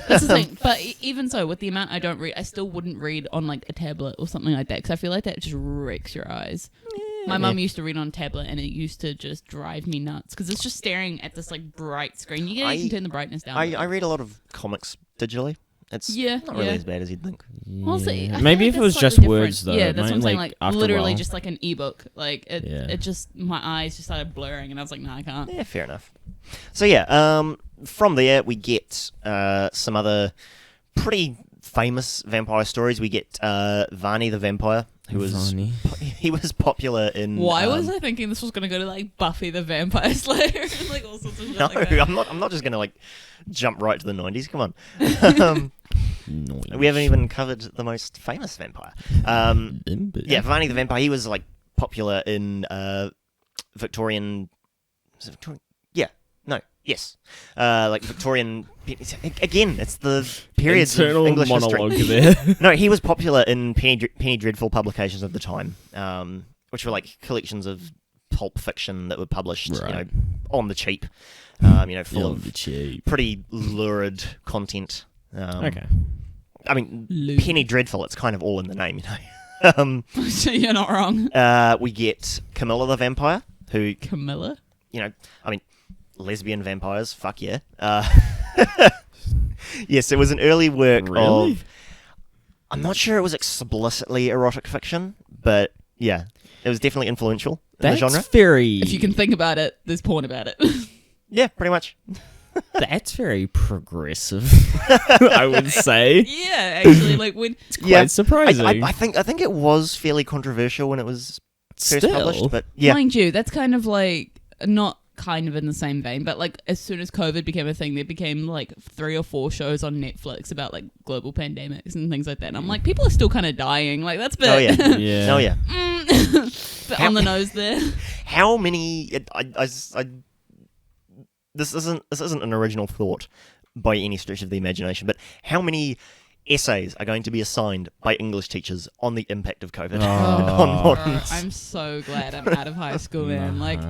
That's the thing. But even so, with the amount I don't read, I still wouldn't read on a tablet or something like that because I feel like that just wrecks your eyes. My mum used to read on a tablet and it used to just drive me nuts because it's just staring at this bright screen. You can turn the brightness down. I read a lot of comics digitally. It's not really as bad as you'd think. Honestly, maybe if it was just words though. Yeah, that's what I'm saying. After Literally a while. just like an ebook. It just, my eyes just started blurring and I was like, no, I can't. Yeah, fair enough. So from there we get some other pretty famous vampire stories. We get Vani the Vampire, who was he was popular in. Why was I thinking this was going to go to Buffy the Vampire Slayer and all sorts of shit? No, like that? I'm not just going to jump right to the 90s. Come on. We haven't even covered the most famous vampire. Vani the Vampire. He was popular in Victorian. Was it Victorian? Yeah. No. Yes. Victorian. Again, it's the periods of English monologue history. there. No, he was popular in Penny Dreadful publications of the time, which were collections of pulp fiction that were published, on the cheap, full of pretty lurid content. Okay. I mean, Penny Dreadful, it's kind of all in the name, You're not wrong. We get Camilla the Vampire, who... Camilla? Lesbian vampires, fuck yeah. Yes, it was an early work of... I'm not sure it was explicitly erotic fiction, but yeah, it was definitely influential in the genre. That's very... If you can think about it, there's porn about it. Yeah, pretty much. That's very progressive, I would say. Yeah, actually, when it's quite surprising. I think it was fairly controversial when it was first Still? published, but yeah. Mind you, that's kind of like not kind of in the same vein, but like as soon as COVID became a thing, there became like 3 or 4 shows on Netflix about like global pandemics and things like that. And I'm like, people are still kind of dying. Like that's a bit. Oh yeah, Yeah. oh yeah. Bit on the nose there. How many? This isn't an original thought by any stretch of the imagination, but how many essays are going to be assigned by English teachers on the impact of COVID on moderns? I'm so glad I'm out of high school, man. Like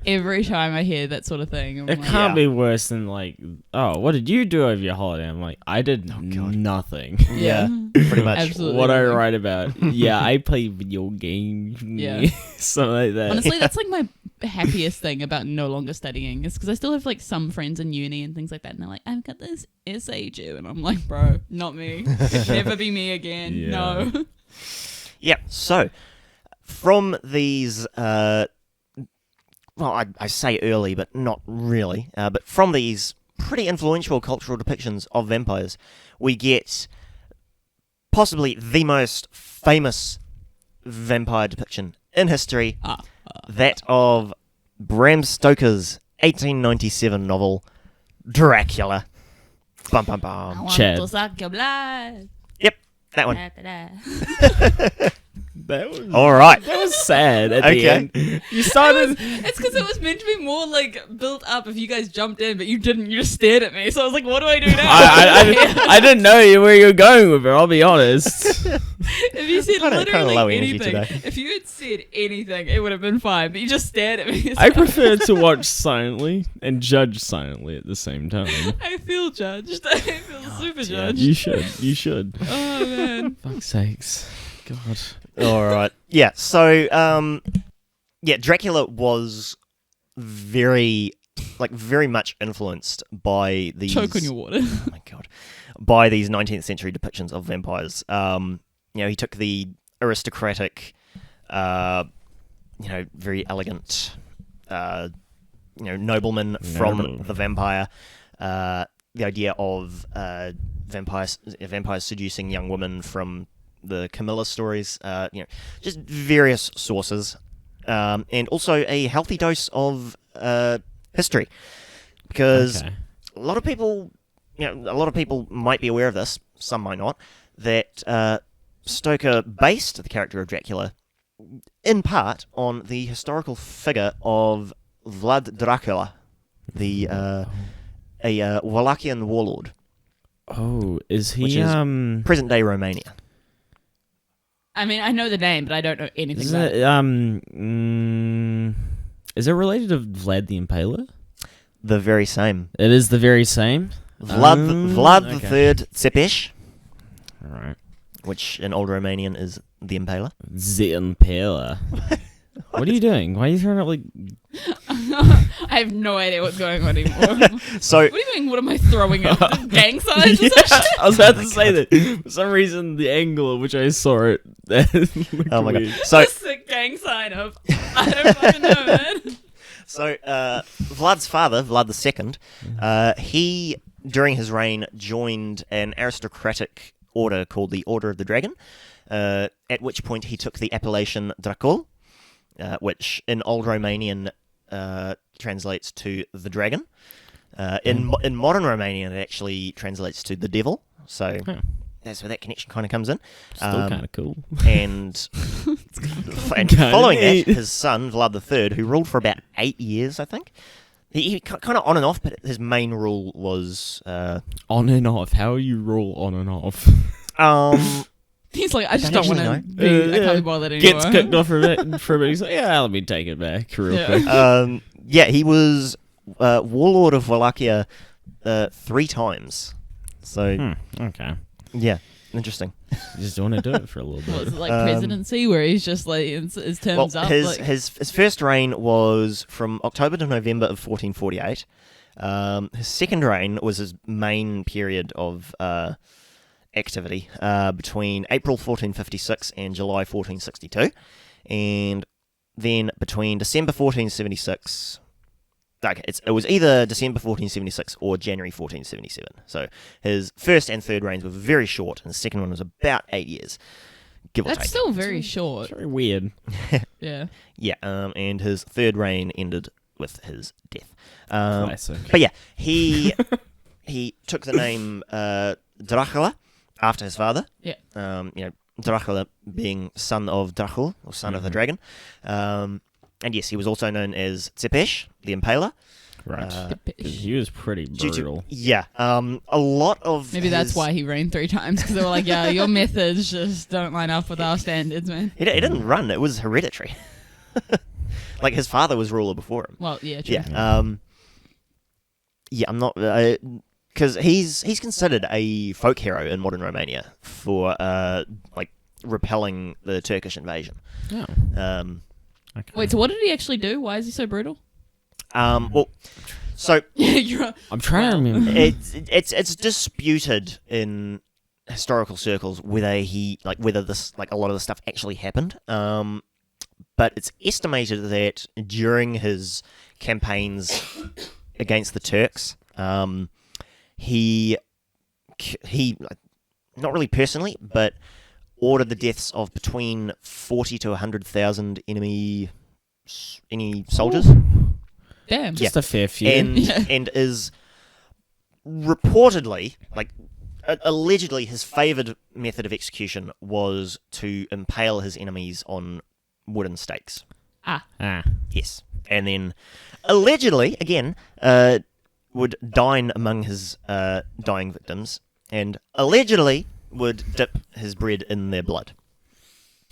every time I hear that sort of thing, I'm It like, can't be worse than like, oh, what did you do over your holiday? I'm like, I did nothing. Yeah, pretty much. Absolutely. What I write about. Yeah, I play video games. Yeah. Something like that. Honestly, that's like my happiest thing about no longer studying is because I still have like some friends in uni and things like that, and they're like, I've got this essay due, and I'm like, bro, not me. It'd never be me again. Yeah. No. Yeah. So from these, well, I say early, but not really. But from these pretty influential cultural depictions of vampires, we get possibly the most famous vampire depiction in history. That of Bram Stoker's 1897 novel, Dracula. Bum, bum, bum. I want Chad. to suck your blood. Yep, that one. Da-da-da. That was All right. That was sad at Okay. the end. You started. It's because it was meant to be more like built up if you guys jumped in, but you didn't. You just stared at me. So I was like, what do I do now? I didn't know where you were going with it. I'll be honest. If you said Kinda literally low energy anything, today. if you had said anything, it would have been fine. But you just stared at me. I prefer to watch silently and judge silently at the same time. I feel judged. I feel super judged. You should. You should. Oh man. Fuck's sakes. God. All right. Yeah. So, yeah, Dracula was very much influenced by these. Choke on your water. Oh my god, by these 19th century depictions of vampires. He took the aristocratic, very elegant, nobleman from the vampire. The idea of vampires seducing young women from the Camilla stories, just various sources, and also a healthy dose of history, because a lot of people might be aware of this, some might not, that Stoker based the character of Dracula in part on the historical figure of Vlad Dracula, a Wallachian warlord. Oh, is he Which is present-day Romania. I mean, I know the name, but I don't know anything Is about it, it. is it related to Vlad the Impaler? The very same. It is the very same. Vlad the okay. Third Tsepesh, All right. which in Old Romanian is the Impaler. The Impaler. What are you doing? Why are you throwing up like? I have no idea what's going on anymore. So, What do you mean? What am I throwing up? Gang signs or some shit? I was about to say that. For some reason, the angle at which I saw it. oh my god. Just So, a gang sign up. I don't fucking know, man. So, Vlad's father, Vlad II, he, during his reign, joined an aristocratic order called the Order of the Dragon, at which point he took the appellation Dracul, which in Old Romanian translates to the dragon. In modern Romanian, it actually translates to the devil. So that's where that connection kind of comes in. Still kind of cool. And following that, his son, Vlad III, who ruled for about 8 years, I think. He kind of on and off, but his main rule was... on and off. How you rule on and off? He's like, I just Don't don't want actually to be. I can't be bothered anymore. Gets kicked off for a bit. He's like, yeah, let me take it back real quick. he was warlord of Wallachia 3 times. So, Okay. yeah, interesting. You just want to do it for a little What, bit. is it like presidency where he's just like his terms up? His, like, his first reign was from October to November of 1448. His second reign was his main period of activity between April 1456 and July 1462. And then between December 1476... it was either December 1476 or January 1477. So his first and third reigns were very short, and the second one was about 8 years, give or that's take. still very short. Very weird. Yeah. Yeah, and his third reign ended with his death. Classic. But yeah, he took the name Dracula after his father. Yeah. Dracula being son of Dracul, or son of the dragon. And yes, he was also known as Tsepesh, the Impaler. Right. He was pretty brutal. Yeah. A lot of Maybe that's why he reigned 3 times, because they were like, yeah, your methods just don't line up with our standards, man. He didn't run, it was hereditary. Like, his father was ruler before him. Well, yeah, true. Yeah. I'm not... Because he's considered a folk hero in modern Romania for, repelling the Turkish invasion. Oh. Okay. Wait, so what did he actually do? Why is he so brutal? So I'm trying to remember. It's disputed in historical circles whether this a lot of the stuff actually happened. But it's estimated that during his campaigns against the Turks, he not really personally, but ordered the deaths of between 40 to 100,000 enemy soldiers. Damn. Just a fair few. And is reportedly, allegedly, his favoured method of execution was to impale his enemies on wooden stakes. Ah. Yes. And then, allegedly, again, would dine among his dying victims, and allegedly would dip his bread in their blood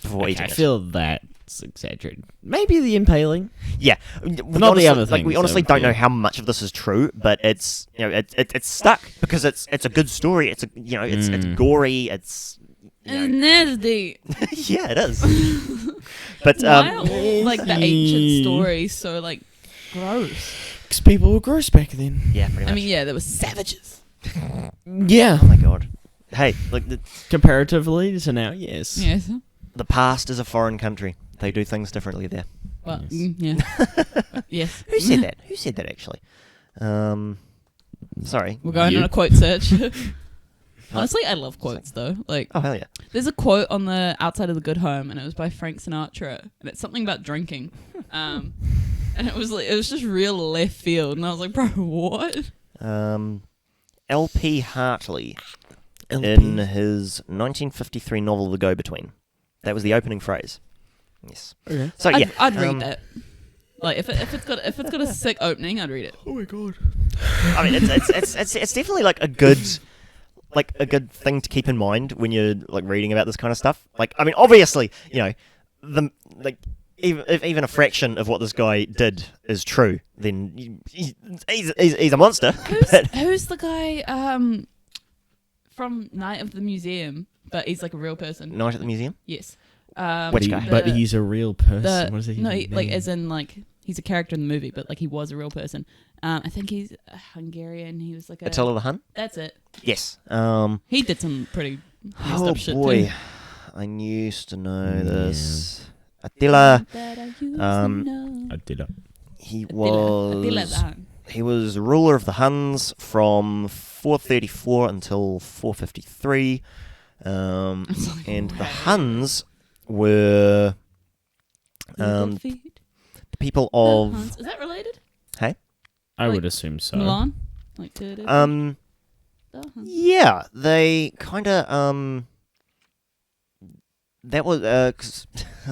before eating it. I feel that's exaggerated. Maybe the impaling. Yeah, Not the other things. We honestly don't know how much of this is true, but it's it's stuck because it's a good story. It's it's gory. It's nasty. yeah, it is. But why are all the ancient stories so gross? Because people were gross back then. yeah, pretty much. I mean, yeah, there were savages. Yeah. Oh my god. Hey, Comparatively to now, yes. Yes. the past is a foreign country. They do things differently there. Well, Yes. yeah. Yes. Who said that? Who said that actually? Sorry. We're going You? on a quote search. Honestly, I love quotes though. Oh hell yeah. There's a quote on the outside of the Good Home, and it was by Frank Sinatra, and it's something about drinking. And it was just real left field, and I was like, bro, what? L.P. Hartley in his 1953 novel The Go-Between. That was the opening phrase. Yes. Okay. So yeah, I'd read that. If it's got a sick opening, I'd read it. Oh my god. I mean, it's definitely a good thing to keep in mind when you're reading about this kind of stuff. I mean, obviously, even a fraction of what this guy did is true, then he's a monster. Who's the guy from Night of the Museum? But he's a real person. Night at the Museum? Yes. Which guy? But he's a real person. What is he? No, as in he's a character in the movie, but he was a real person. I think he's Hungarian. He was Attila the Hun? That's it. Yes. He did some pretty messed Oh up shit boy, too. I used to know this. Attila. Attila. He Attila the was Hun. he was ruler of the Huns from 434 until 453, and the Huns were the people of. Is that related? Hey. I would assume so. Milan? Yeah, they kind of that was 'cause-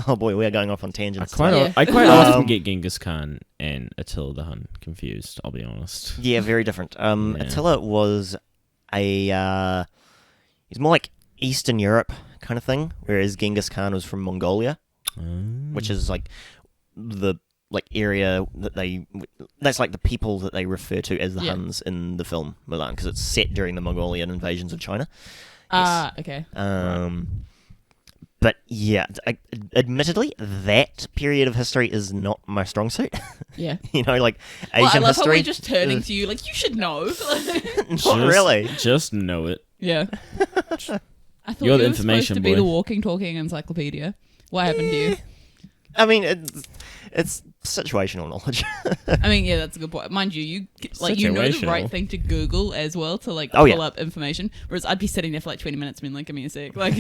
oh boy, we are going off on tangents. I quite often get Genghis Khan and Attila the Hun confused, I'll be honest. Yeah, very different. Attila was he's more Eastern Europe kind of thing, whereas Genghis Khan was from Mongolia, which is the area that that's the people that they refer to as the Huns in the film Mulan, because it's set during the Mongolian invasions of China. Ah, okay. But yeah, admittedly, that period of history is not my strong suit. Yeah. Asian I love history. how we're just turning to you, you should know. Not really. Just know it. Yeah. I thought You're you the were information supposed to be boy. the walking, talking encyclopedia. What happened to you? I mean, it's situational knowledge. I mean, yeah, that's a good point. Mind you, you know the right Situational. thing to Google as well to like Oh, yeah. pull up information. Whereas I'd be sitting there for like 20 minutes being like, give me a sec. Like,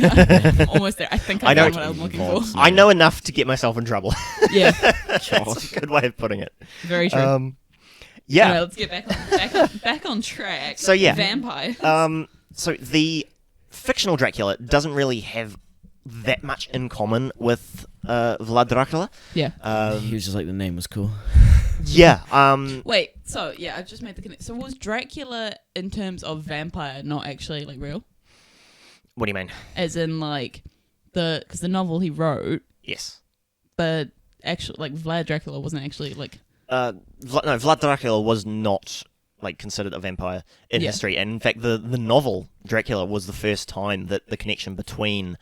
almost there. I think I I know found what I was looking for. I know enough to get myself in trouble. Yeah, That's a good way of putting it. very true. Yeah. Anyway, let's get back on track. So, yeah. Vampire. So the fictional Dracula doesn't really have that much in common with Vlad Dracula. Yeah. He was just like, the name was cool. Yeah. Wait, so yeah, I've just made the connection. So was Dracula in terms of vampire not actually like real? What do you mean? As in like because the novel he wrote, Yes. but actually like Vlad Dracula wasn't actually like. Vlad Dracula was not like considered a vampire in history, and in fact, the novel Dracula was the first time that the connection between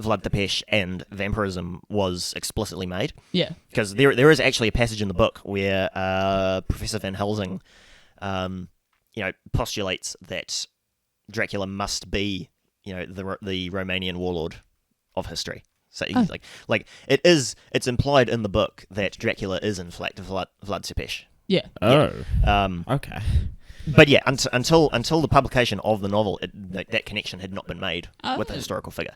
Vlad Tepes and vampirism was explicitly made. Yeah. Because there is actually a passage in the book where Professor Van Helsing, postulates that Dracula must be, the Romanian warlord of history. So he's it's implied in the book that Dracula is in fact Vlad Tepes. Yeah. Oh. Yeah. Okay. But yeah, until the publication of the novel, that connection had not been made with the historical figure.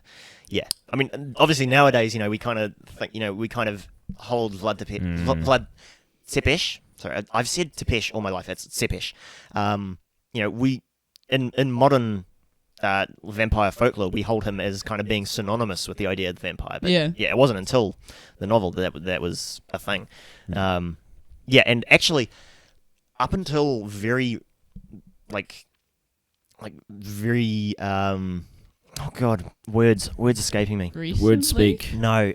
Yeah, I mean, obviously nowadays, we kind of think, we kind of hold Vlad Tepes. Sorry, I've said Tepes all my life. It's Tepes. We in modern vampire folklore, we hold him as kind of being synonymous with the idea of the vampire. But yeah, it wasn't until the novel that was a thing. And actually, up until very very oh god, words escaping me. Recently? Word speak. No.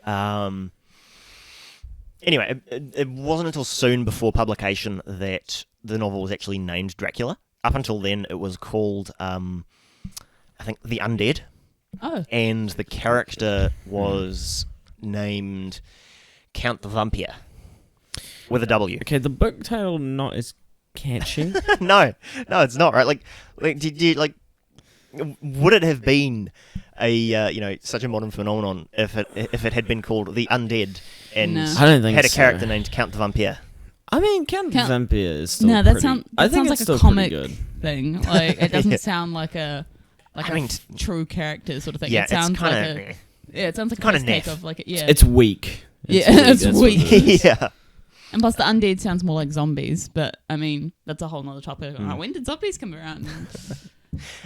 Anyway, it wasn't until soon before publication that the novel was actually named Dracula. Up until then, it was called I think The Undead. Oh. And the character was named Count the Vampire with a W. Okay, the book title not as catchy. No, it's not, right? Like would it have been a such a modern phenomenon if it had been called The Undead and No. I don't think had a so. character named Count the Vampire? I mean, Count the Vampire is still No, pretty... that sounds like a comic good. thing. Like it doesn't sound like a I mean, true character sort of thing. Yeah, it sounds it's kind like of it sounds like kinda a take naff. of like It's weak. It's that's weak. what it is. yeah. And plus, the undead sounds more like zombies. But I mean, that's a whole nother topic. When did zombies come around?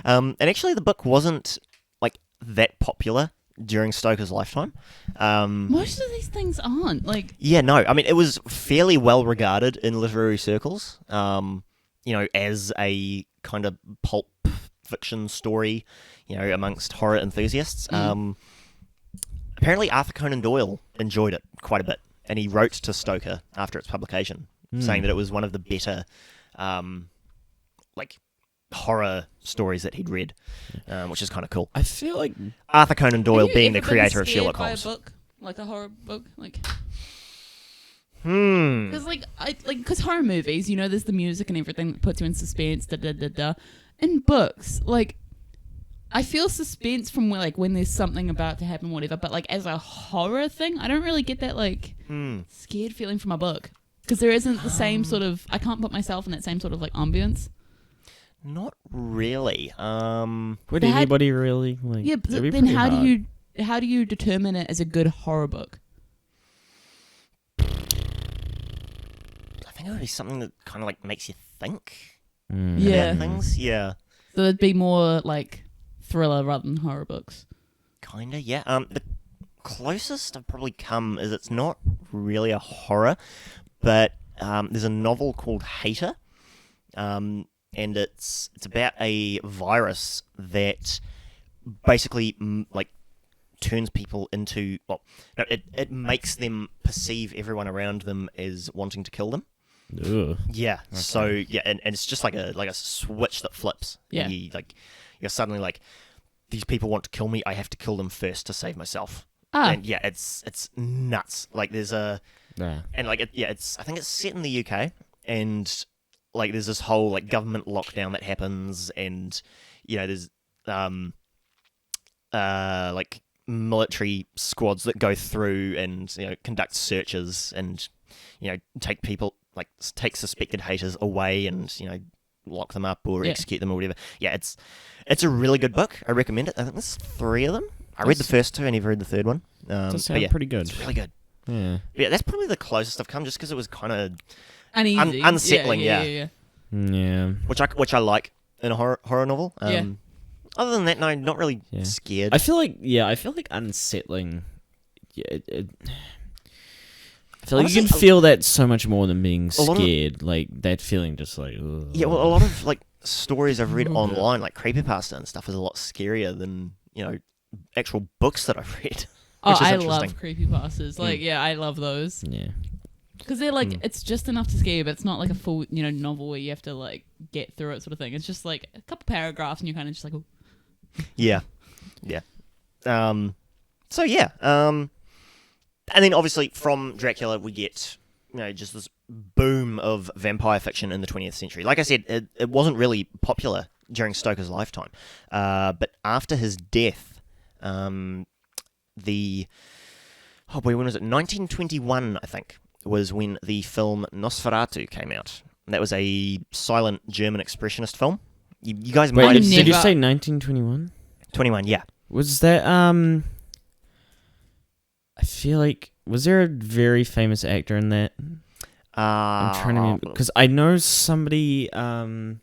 And actually, the book wasn't like that popular during Stoker's lifetime. Most of these things aren't like. Yeah, no. I mean, it was fairly well regarded in literary circles. As a kind of pulp fiction story, amongst horror enthusiasts. Apparently, Arthur Conan Doyle enjoyed it quite a bit, and he wrote to Stoker after its publication, saying that it was one of the better, horror stories that he'd read, which is kind of cool. I feel like... Arthur Conan Doyle Have you being the ever been creator of scared Sherlock by Holmes. A book, like a horror book, like. Because Because horror movies, there's the music and everything that puts you in suspense. In books, I feel suspense from when there's something about to happen, whatever. But as a horror thing, I don't really get that scared feeling from a book because there isn't the same sort of. I can't put myself in that same sort of ambience. Not really. Would anybody really? Yeah, but it'd be then pretty hard. how do you determine it as a good horror book? I think it would be something that kind of makes you think Yeah. about things. Yeah. So it'd be more like thriller rather than horror books. Kinda, yeah. The closest I've probably come is it's not really a horror, but there's a novel called Hater, and it's about a virus that basically turns people into it makes them perceive everyone around them as wanting to kill them. Ugh. Yeah. Okay. So yeah, and it's just like a switch that flips. Yeah. And you're suddenly these people want to kill me. I have to kill them first to save myself. And yeah, it's nuts. There's a and it's I think it's set in the UK, and there's this whole government lockdown that happens, and there's military squads that go through and conduct searches, and take suspected haters away and lock them up or execute them or whatever. Yeah, it's a really good book. I recommend it. I think there's 3 of them. I read the first 2. I never read the third one. Does sound pretty good. It's really good. Yeah. Yeah, that's probably the closest I've come, just because it was kind of unsettling. Yeah. Which I like in a horror novel. Other than that, no, not really scared. I feel like unsettling. Yeah, I feel like you can feel that so much more than being scared. Like that feeling, just like ugh. Yeah. Well, a lot of stories I've read online, like creepypasta and stuff, is a lot scarier than actual books that I've read. Oh, I love creepypastas. I love those. Yeah. Because they're it's just enough to scare you, but it's not like a full, novel where you have to get through it, sort of thing. It's just like a couple paragraphs, and you're kind of just like, oh. Yeah. So yeah. And then obviously from Dracula we get just this boom of vampire fiction in the 20th century. Like I said, it wasn't really popular during Stoker's lifetime, but after his death, when was it? 1921, I think, was when the film Nosferatu came out. That was a silent German expressionist film. You guys might have... Did you say 1921? 21, yeah. Was that, I feel like... Was there a very famous actor in that? I'm trying to remember. Because I know somebody... Count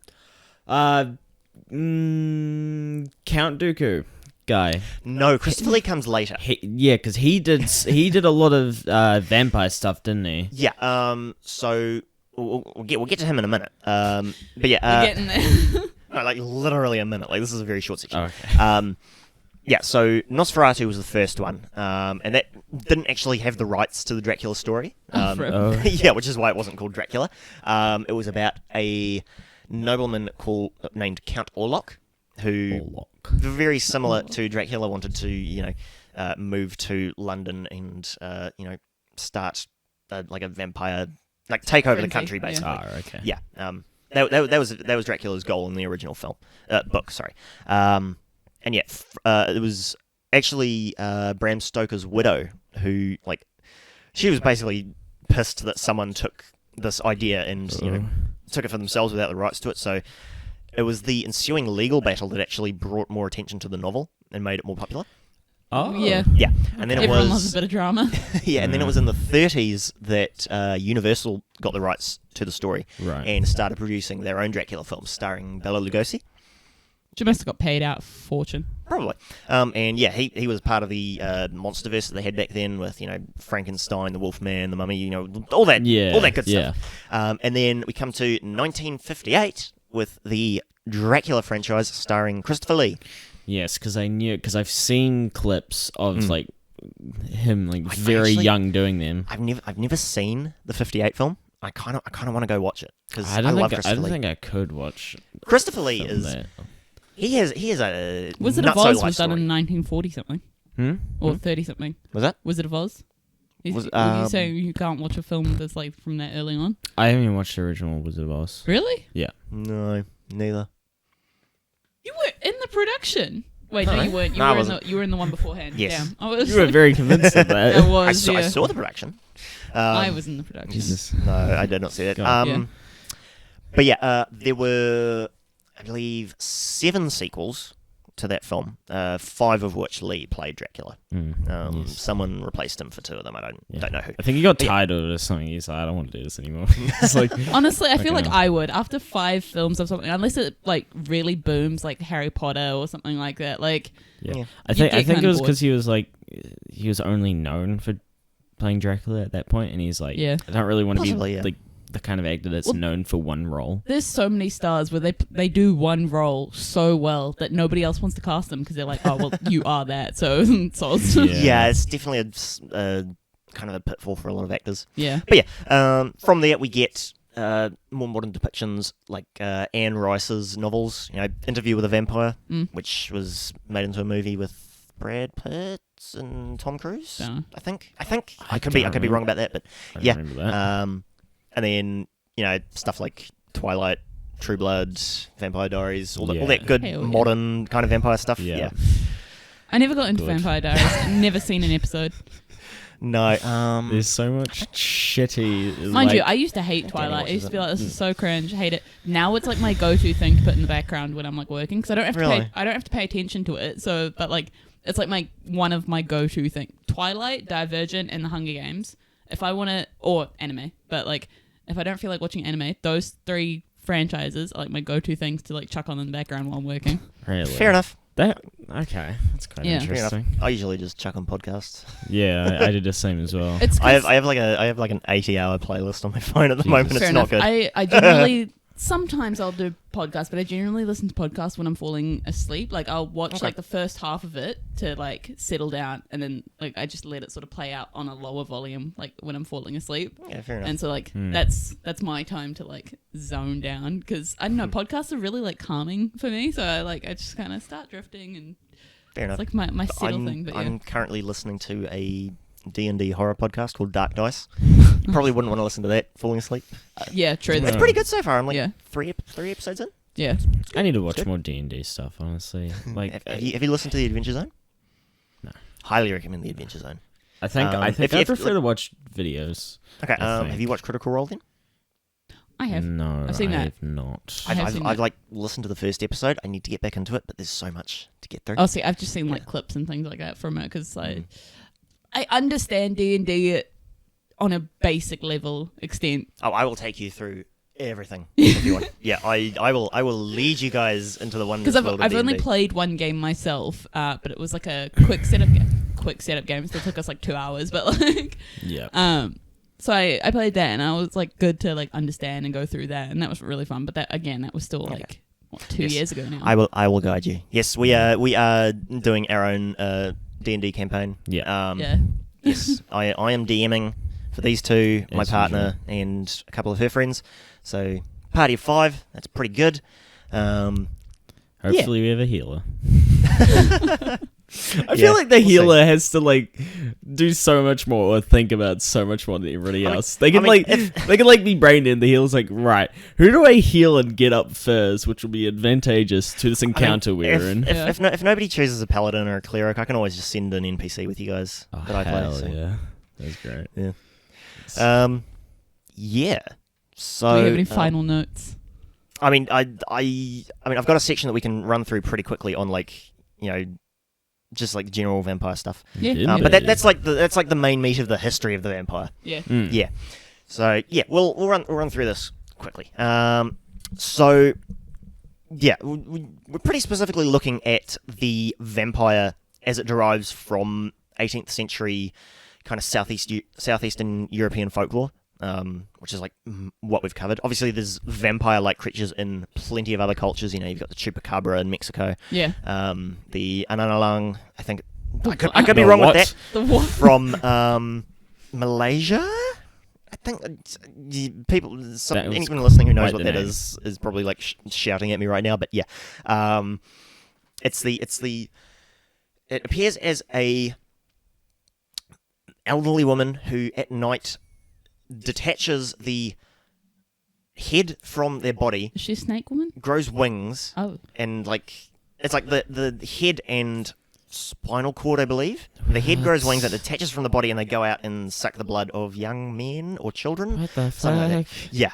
Dooku guy. No, Christopher Lee comes later. Because he did a lot of vampire stuff, didn't he? Yeah. So we'll get to him in a minute. But yeah. We're getting there. No, literally a minute. This is a very short section. Oh, okay. Yeah. So Nosferatu was the first one, and that didn't actually have the rights to the Dracula story. Yeah, which is why it wasn't called Dracula. It was about a nobleman named Count Orlok, who very similar to Dracula wanted to move to London and start a vampire, take over the country basically. Oh, okay. Yeah. That was Dracula's goal in the original book. Sorry. And yeah, it was actually Bram Stoker's widow who she was basically pissed that someone took this idea and took it for themselves without the rights to it. So it was the ensuing legal battle that actually brought more attention to the novel and made it more popular. Oh yeah, yeah. And then everyone loves a bit of drama. Yeah, and then it was in the 30s that Universal got the rights to the story and started producing their own Dracula films starring Bela Lugosi. She must have got paid out a fortune. Probably. And yeah, he was part of the Monsterverse that they had back then with Frankenstein, the Wolfman, the Mummy, all that good stuff. And then we come to 1958 with the Dracula franchise starring Christopher Lee. Yes, because I've seen clips of him very young doing them. I've never seen the 58 film. I kind of want to go watch it because I love Christopher Lee. I don't think I could watch. Christopher Lee is that. He has a Wizard of Oz was done in 1940 something or 30 something. Was that Wizard of Oz? Are you saying you can't watch a film that's from that early on? I haven't even watched the original Wizard of Oz. Really? Yeah. No, neither. You were in the production. Wait, no, you weren't. You were in the one beforehand. Yes. Damn. You were very convinced of that. I saw the production. I was in the production. Jesus. No, I did not see that. But yeah, there were, I believe, 7 sequels to that film, 5 of which Lee played Dracula. Yes. Someone replaced him for 2 of them. I don't know who. I think he got tired of it or something. He's like, I don't want to do this anymore. It's honestly, I feel like I would after 5 films of something, unless it really booms like Harry Potter or something like that. I think it was because he was only known for playing Dracula at that point, and he's like, I don't really want to be the kind of actor that's known for one role. There's so many stars where they do one role so well that nobody else wants to cast them because they're like, oh well, you are that, so yeah, it's definitely a kind of a pitfall for a lot of actors. Yeah, but from there we get more modern depictions like Anne Rice's novels, Interview with a Vampire, which was made into a movie with Brad Pitt and Tom Cruise. I think I could be wrong about that, but I remember that. And then, stuff like Twilight, True Blood, Vampire Diaries, all that good modern kind of vampire stuff. Yeah. I never got into Vampire Diaries. I've never seen an episode. No. There's so much shitty. Mind you, I used to hate Twilight. I used to be like, this is so cringe. I hate it. Now it's like my go-to thing to put in the background when I'm like working because I don't have to pay. I don't have to pay attention to it. So, but like, it's like one of my go-to things. Twilight, Divergent, and The Hunger Games. If I want to, or anime, but like, if I don't feel like watching anime, those 3 franchises are like my go-to things to like chuck on in the background while I'm working. Really? Fair enough. Okay, that's quite interesting. I usually just chuck on podcasts. Yeah, I did the same as well. I have like an 80-hour playlist on my phone at the moment. It's not good. I generally sometimes I'll do podcasts, but I generally listen to podcasts when I'm falling asleep. Like I'll watch like the first half of it to like settle down, and then like I just let it sort of play out on a lower volume, like when I'm falling asleep. Yeah, fair enough. And so like that's my time to like zone down because I don't know, podcasts are really like calming for me. So I just kind of start drifting, and fair enough. It's like my settle thing. But I'm currently listening to a D&D horror podcast called Dark Dice. Probably wouldn't want to listen to that falling asleep. Yeah, true. It's pretty good so far. I'm like 3 episodes in. Yeah. I need to watch more D&D stuff, honestly. Like, have you listened to The Adventure Zone? No. Highly recommend The Adventure Zone. I think I prefer to watch videos. Okay. Have you watched Critical Role then? I have. No, I've seen that. I have not. I've like listened to the first episode. I need to get back into it, but there's so much to get through. Oh, see, I've just seen like clips and things like that from it because like I understand D&D on a basic level extent. Oh, I will take you through everything if you want. Yeah, I will lead you guys into the wondrous world of D&D. Because I've only played one game myself, but it was like a quick setup game. Still took us like 2 hours, but like so I played that and I was like good to like understand and go through that, and that was really fun. But that was still like 2 years ago now. I will guide you. Yes, we are doing our own D&D campaign. Yeah. Yes, I am DMing for these two, my partner and a couple of her friends. So party of 5. That's pretty good. Hopefully we have a healer. I feel like the healer has to like do so much more or think about so much more than everybody else. They can be brain in. The healer's like, right, who do I heal and get up first, which will be advantageous to this encounter we're in. If nobody chooses a paladin or a cleric, I can always just send an NPC with you guys that I play. So. Yeah, that's great. Yeah. Yeah. So, do you have any final notes? I mean, I've got a section that we can run through pretty quickly on like, just like general vampire stuff. Yeah. But that's like the main meat of the history of the vampire. Yeah. Yeah. So yeah, we'll run through this quickly. So yeah, we're pretty specifically looking at the vampire as it derives from 18th century kind of southeastern European folklore. Which is like what we've covered. Obviously, there's vampire-like creatures in plenty of other cultures. You've got the chupacabra in Mexico. Yeah. The ananalang, I think. I could be wrong with that. The what? From Malaysia. I think anyone listening who knows what that is probably like shouting at me right now. But yeah, it appears as a elderly woman who at night detaches the head from their body. Is she a snake woman? Grows wings. Oh. And like it's like the head and spinal cord, I believe. The head grows wings that detaches from the body, and they go out and suck the blood of young men or children. What the fuck? Like that. Yeah.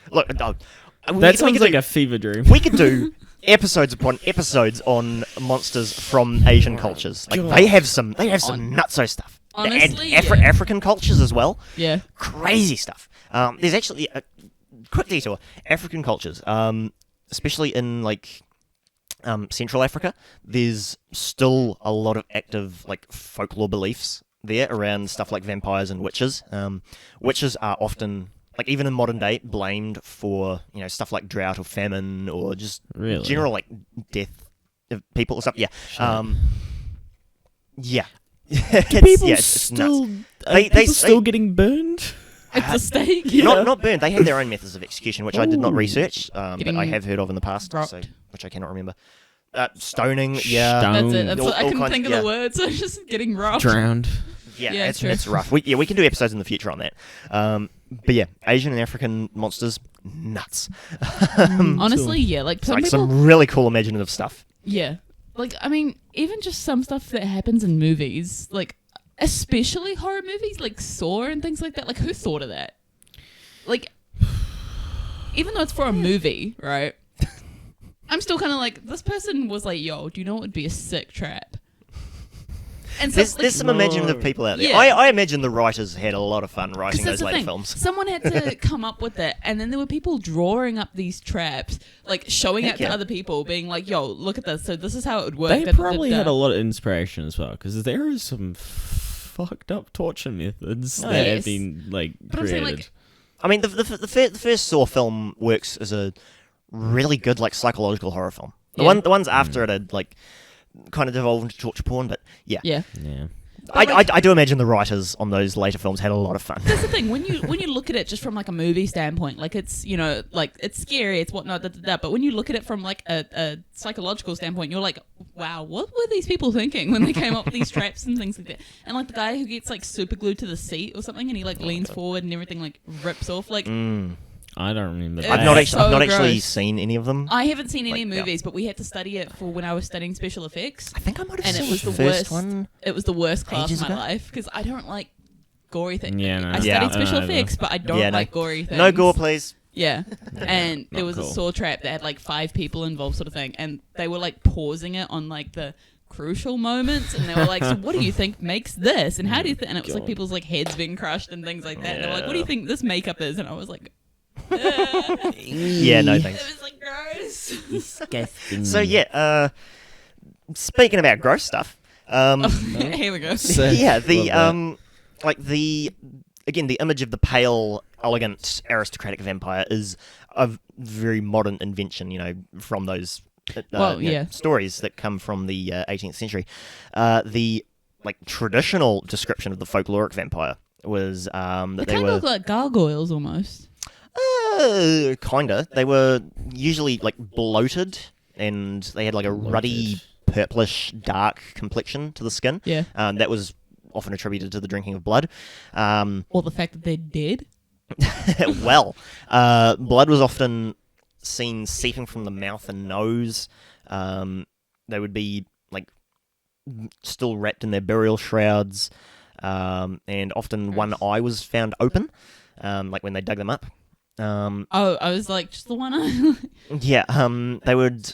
Look, that sounds like a fever dream. We could do episodes upon episodes on monsters from Asian cultures. Like they have some nutso stuff. Honestly, and African cultures as well. Yeah. Crazy stuff. There's actually a quick detour. African cultures, especially in like Central Africa, there's still a lot of active like folklore beliefs there around stuff like vampires and witches. Witches are often, like even in modern day, blamed for stuff like drought or famine or just general like death of people or stuff. Yeah. Yeah. People still getting burned? It's a stake. Not burned. They have their own methods of execution, which I did not research, but I have heard of in the past, which I cannot remember. Stoning, yeah. That's it. I couldn't think of the words. So just getting robbed. Drowned. Yeah, it's rough. We can do episodes in the future on that. But yeah, Asian and African monsters, nuts. Honestly, yeah. Like some really cool imaginative stuff. Yeah. like, I mean, even just some stuff that happens in movies, like, especially horror movies, like Saw and things like that. Like, who thought of that? Like, even though it's for a movie, right? I'm still kind of like, this person was like, yo, do you know what would be a sick trap? And so, there's some imaginative people out there. Yeah. I imagine the writers had a lot of fun writing those later films. Someone had to come up with it, and then there were people drawing up these traps, like showing it to other people, being like, yo, look at this. So this is how it would work. They probably had a lot of inspiration as well, because there is some fucked up torture methods that have been like created. I mean, the first Saw film works as a really good like psychological horror film. The ones after it are like kind of devolved into torture porn, but yeah. I do imagine the writers on those later films had a lot of fun. That's the thing, when you look at it just from like a movie standpoint, like it's, you know, like it's scary, it's whatnot, but when you look at it from like a psychological standpoint, you're like, wow, what were these people thinking when they came up with these traps and things like that? And like the guy who gets like super glued to the seat or something, and he like leans forward and everything like rips off, like. I don't remember. I've not actually seen any of them. I haven't seen any movies, but we had to study it for when I was studying special effects. I think I might have seen it was the first one. It was the worst class of my life because I don't like gory things. I studied special effects, but I don't like gory things. No gore, please. Yeah, and there was a saw trap that had like 5 people involved, sort of thing, and they were like pausing it on like the crucial moments, and they were like, so what do you think makes this, and how do you and it was like people's like heads being crushed and things like that, and they were like, what do you think this makeup is, and I was like, yeah, no thanks. It was like gross. Disgusting. So speaking about gross stuff, here we go. the image of the pale, elegant, aristocratic vampire is a very modern invention, you know, from those stories that come from the 18th century. The like traditional description of the folkloric vampire was that they kind of look like gargoyles almost. Kinda. They were usually like bloated, and they had like a ruddy, purplish, dark complexion to the skin. Yeah. That was often attributed to the drinking of blood. Or the fact that they're dead. Well, blood was often seen seeping from the mouth and nose. They would be like still wrapped in their burial shrouds, and often one eye was found open, like when they dug them up. I was like, just the one eye. Yeah. They would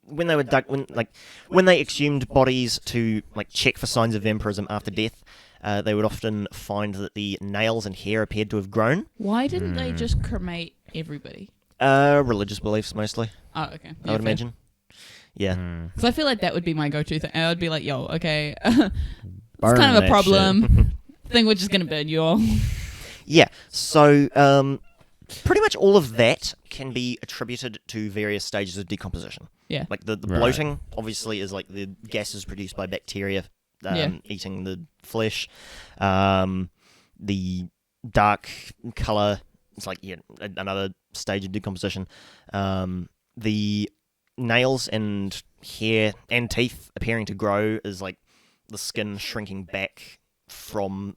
when they exhumed bodies to like check for signs of vampirism after death. They would often find that the nails and hair appeared to have grown. Why didn't they just cremate everybody? Religious beliefs mostly. Oh, okay. I would imagine. Yeah. Because I feel like that would be my go-to thing. I would be like, yo, okay, it's kind of a problem. I think we're just going to burn you all. Yeah, so pretty much all of that can be attributed to various stages of decomposition. Yeah. Like the bloating, obviously, is like the gases produced by bacteria eating the flesh. The dark colour, it's like another stage of decomposition. The nails and hair and teeth appearing to grow is like the skin shrinking back from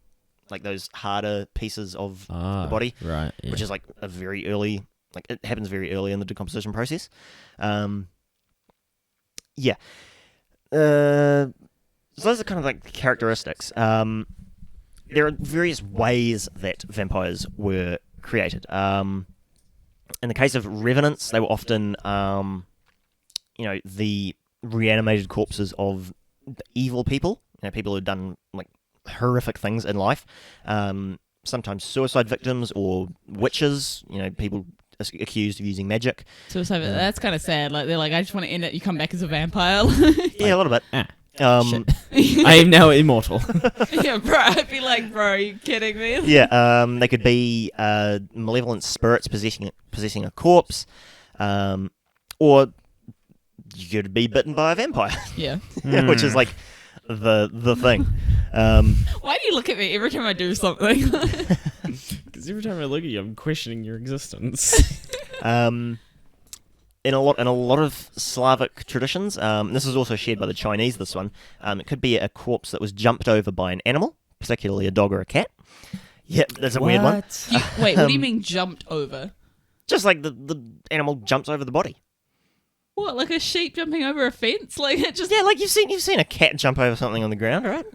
like those harder pieces of the body, right? Yeah. Which is like a very early, like it happens very early in the decomposition process. So those are kind of like the characteristics. There are various ways that vampires were created. In the case of revenants, they were often, the reanimated corpses of evil people, people who'd done like horrific things in life, sometimes suicide victims or witches, people accused of using magic. Suicide, that's kind of sad. Like they're like, I just want to end it. You come back as a vampire. Yeah, a little bit. I am now immortal. Yeah, bro. I'd be like, bro, are you kidding me? Yeah, they could be malevolent spirits possessing a corpse, or you could be bitten by a vampire. Yeah, which is like the thing. Why do you look at me every time I do something? Because every time I look at you, I'm questioning your existence. In a lot of Slavic traditions, this is also shared by the Chinese. This one, it could be a corpse that was jumped over by an animal, particularly a dog or a cat. Yep, that's a weird one. Wait, what do you mean jumped over? Just like the animal jumps over the body. What, like a sheep jumping over a fence? Like it just like you've seen a cat jump over something on the ground, right?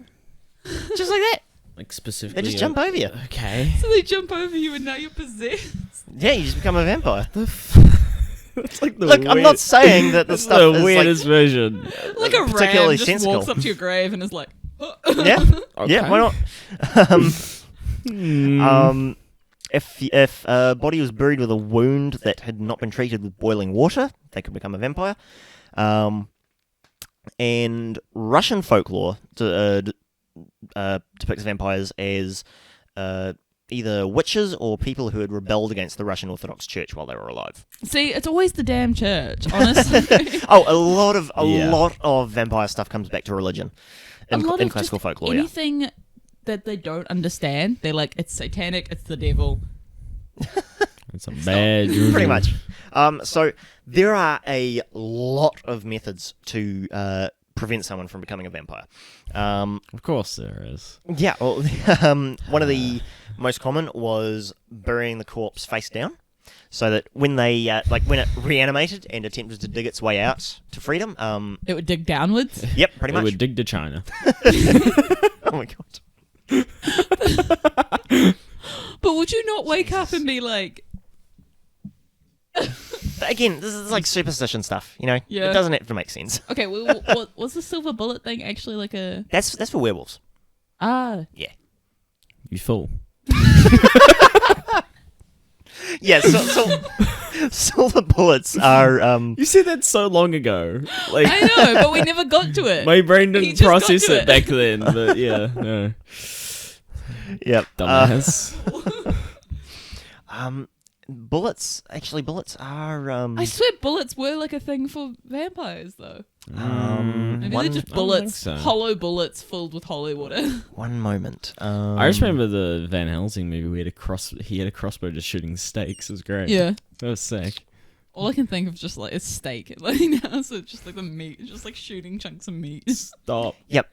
Just like that. Like specifically, They just jump over you. Okay. so they jump over you and now you're possessed. Yeah, you just become a vampire. It's like the Look, I'm not saying that the That's stuff the is weirdest version. Like a particularly ram just sensical. walks up to your grave and is like, Yeah, Okay. yeah, why not? If a body was buried with a wound that had not been treated with boiling water, they could become a vampire. And Russian folklore depicts vampires as either witches or people who had rebelled against the Russian Orthodox Church while they were alive. see, it's always the damn church, honestly. Oh, a lot of vampire stuff comes back to religion in classical folklore. Anything that they don't understand, they're like, it's satanic, it's the devil. It's a bad Yeah, pretty much. So there are a lot of methods to prevent someone from becoming a vampire. Of course there is. Yeah, well, one of the most common was burying the corpse face down, so that when they when it reanimated and attempted to dig its way out to freedom, It would dig downwards. yep, pretty They much. would dig to China. Oh my god. But would you not wake up and be like, Again, this is like superstition stuff, you know. Yeah. It doesn't have to make sense. okay, well, was the silver bullet thing actually like a... That's for werewolves. Ah, Yeah. You fool. Yeah. So silver bullets are You said that so long ago. Like I know, but we never got to it. my brain He didn't just got process to it back then. But yeah, no. yep. Dumbass. Bullets are I swear bullets were like a thing for vampires, though. Maybe one- they're just I don't bullets, think so. hollow bullets filled with holy water. one moment. I just remember the Van Helsing movie where he had a crossbow just shooting stakes. It was great. Yeah. That was sick. All I can think of just like is steak. Like now, so it's just like the meat, just like shooting chunks of meat. Stop. Yep.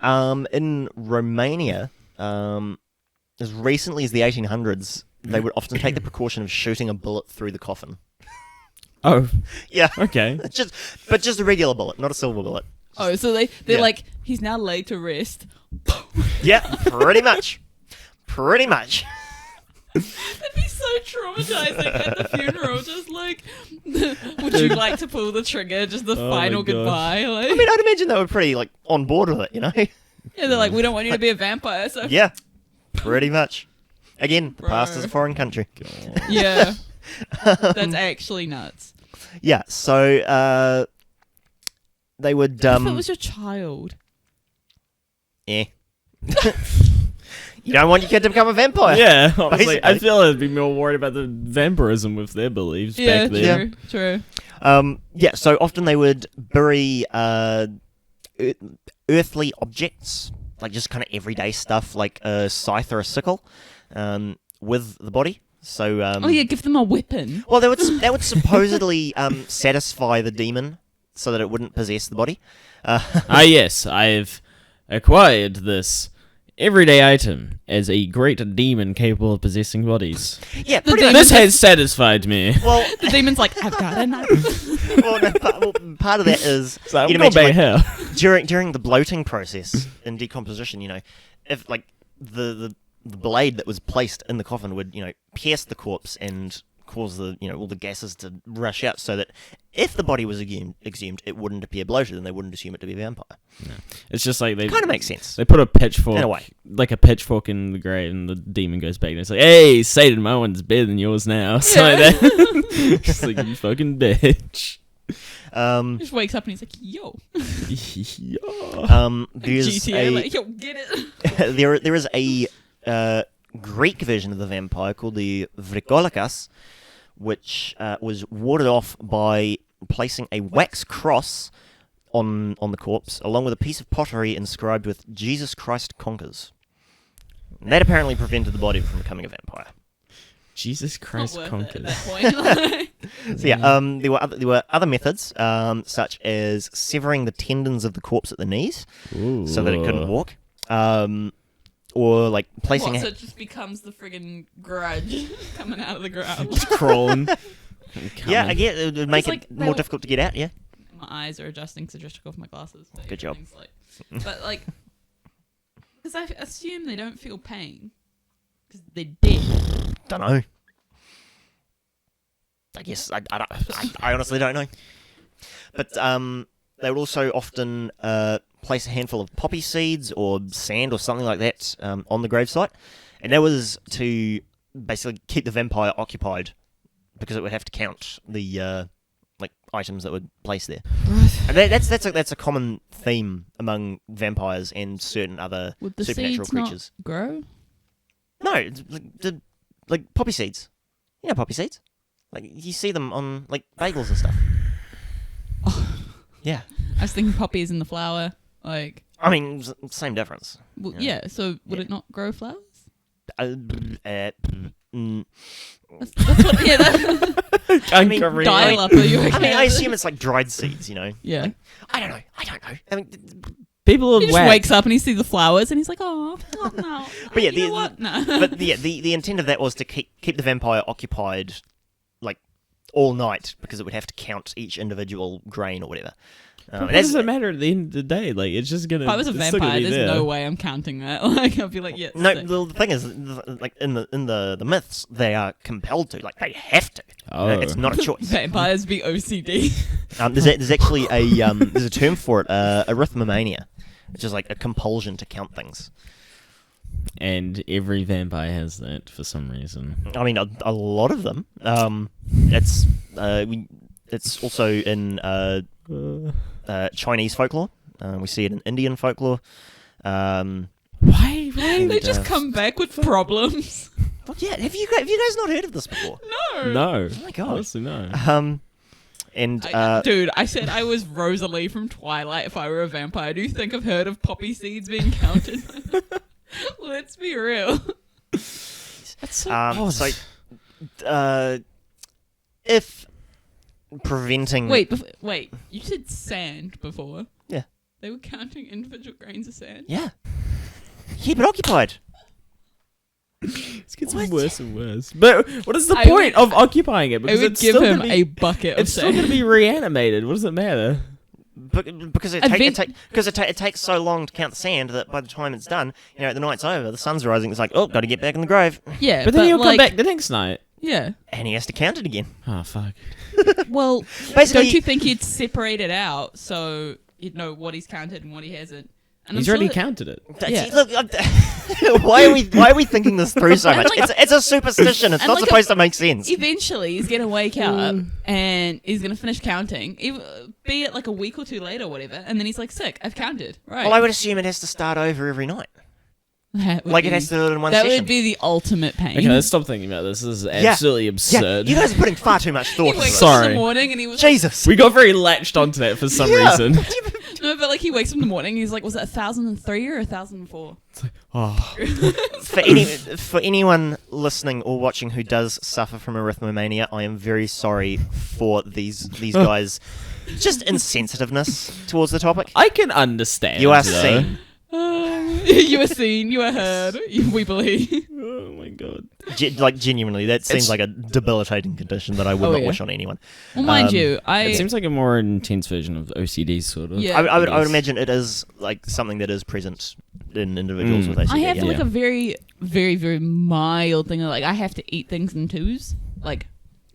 In Romania, as recently as the 1800s, they would often take the precaution of shooting a bullet through the coffin. Oh, Yeah. okay. just a regular bullet, not a silver bullet. Oh, so they're Yeah. like, he's now laid to rest. Yeah, pretty much. Pretty much. That'd be so traumatizing at the funeral. Just like, would you like to pull the trigger? Just the Oh my final gosh. goodbye. Like, I mean, I'd imagine they were pretty on board with it, you know. yeah, they're like, we don't want you to be a vampire. So Yeah, pretty much. Again, the past is a Bro. foreign country. yeah, that's actually nuts. Yeah, so they would If it was your child, yeah. You don't want your kid to become a vampire. Yeah, honestly, I Basically. feel I'd be more worried about the vampirism with their beliefs yeah, back then. true, true. Yeah, so often they would bury earthly objects, like just kind of everyday stuff, like a scythe or a sickle, with the body. So Oh yeah, give them a weapon. well, that would supposedly satisfy the demon, so that it wouldn't possess the body. Ah, yes, I've acquired this everyday item as a great demon capable of possessing bodies. Yeah, The pretty demon- much. This has satisfied me. Well, The demon's like, I've got a knife. part of that is So you'd I'm going imagine, back like, here. during the bloating process in decomposition, you know, if like the blade that was placed in the coffin would, you know, pierce the corpse and cause the, you know, all the gases to rush out, so that if the body was exhumed, it wouldn't appear bloated and they wouldn't assume it to be a vampire. It's just like they Kind of makes sense. They put a pitchfork, In a way. like a pitchfork in the grave, and the demon goes back and it's like, "Hey, Satan, my one's better than yours now." So like that. Just like, you fucking bitch. Just wakes up and he's like, yo. Yeah. There's GTA, like, yo, get it. there is a Greek version of the vampire called the Vrikolakas, which was warded off by placing a wax cross on the corpse, along with a piece of pottery inscribed with "Jesus Christ conquers." And that apparently prevented the body from becoming a vampire. Jesus Christ Not worth it at conquers. that point. So yeah, there were other methods, such as severing the tendons of the corpse at the knees Ooh. so that it couldn't walk, or like placing What, so it just becomes the friggin' grudge coming out of the ground. crawling. yeah, again, it would make like it they more were- difficult to get out. Yeah. My eyes are adjusting, so I just took off my glasses. Good job. But like, because I assume they don't feel pain because they're dead. Don't know. I guess I honestly don't know. But they would also often place a handful of poppy seeds or sand or something like that on the gravesite, and that was to basically keep the vampire occupied, because it would have to count the items that would place there. Right. And that's a common theme among vampires and certain other Would the supernatural seeds creatures. not grow? No, it's like poppy seeds. You know poppy seeds? Like you see them on like bagels and stuff. Yeah. I was thinking poppies in the flower. Like, I mean, same difference. well, yeah. So would it not grow flowers? Mm. That's what. Yeah. I mean, Dial up. Are you okay? I mean, I assume it's like dried seeds, you know. Yeah. Like, I don't know. I mean, People He are just whack. wakes up and he sees the flowers and he's like, oh no. But yeah, You know what? No. but the intent of that was to keep the vampire occupied, like all night, because it would have to count each individual grain or whatever. What does it matter at the end of the day? Like, it's just gonna. If I was a it's still gonna vampire, be there's there. no way I'm counting that. Like, I'd be like, yeah. No, sick. the thing is, like in the myths, they are compelled to, like they have to. Oh. It's not a choice. Vampires be OCD. There's actually there's a term for it, Arithmania, which is like a compulsion to count things. And every vampire has that for some reason. I mean, a lot of them. It's also in Chinese folklore. We see it in Indian folklore. Why? They just come back with problems. But yeah, have you guys not heard of this before? No. No. Oh my god. Honestly, no. Dude, I said I was Rosalie from Twilight if I were a vampire. Do you think I've heard of poppy seeds being counted? Let's be real. That's so odd. If preventing... Wait, you said sand before. Yeah. They were counting individual grains of sand? Yeah. Keep it occupied. It's getting What? worse and worse. But what is the I point would- of occupying it? I Because would it's give still him gonna a be, bucket of It's still sand. going to be reanimated. What does it matter? Because it takes so long to count the sand that by the time it's done, you know, the night's over, the sun's rising, it's like, oh, got to get back in the grave. Yeah, But then he'll come like, back the next night. Yeah. And he has to count it again. Oh, fuck. Well, Basically- don't you think he'd separate it out so you'd know what he's counted and what he hasn't? And He's I'm already sure counted it. Yeah. Look, why are we thinking this through so much? like- It's a superstition. It's and not like supposed to make sense. Eventually, he's going to wake up and he's going to finish counting, be it like a week or two later or whatever, and then he's like, sick, I've counted. Right. Well, I would assume it has to start over every night. That would Like it be- has to do it in one That session. would be the ultimate pain. Okay, let's stop thinking about this. This is absolutely Yeah, absurd. you guys are putting far too much He thought into wakes this. up in Sorry. the morning and he was Jesus. We got very latched onto that for some Yeah. reason. no, but like he wakes up in the morning and he's like, was it 1,003 or 1,004? Oh, For anyone listening or watching who does suffer from arithmomania, I am very sorry for these guys' just insensitiveness towards the topic. I can understand. You are though. seen. You were seen, you were heard, we believe. Oh my god. Genuinely, that seems like a debilitating condition that I would not yeah. wish on anyone. Well, mind Um, you, It seems like a more intense version of OCD, sort of. Yeah. I would Yes. imagine it is like something that is present in individuals with OCD. I have yeah. like a very, very, very mild thing. Like I have to eat things in twos. Like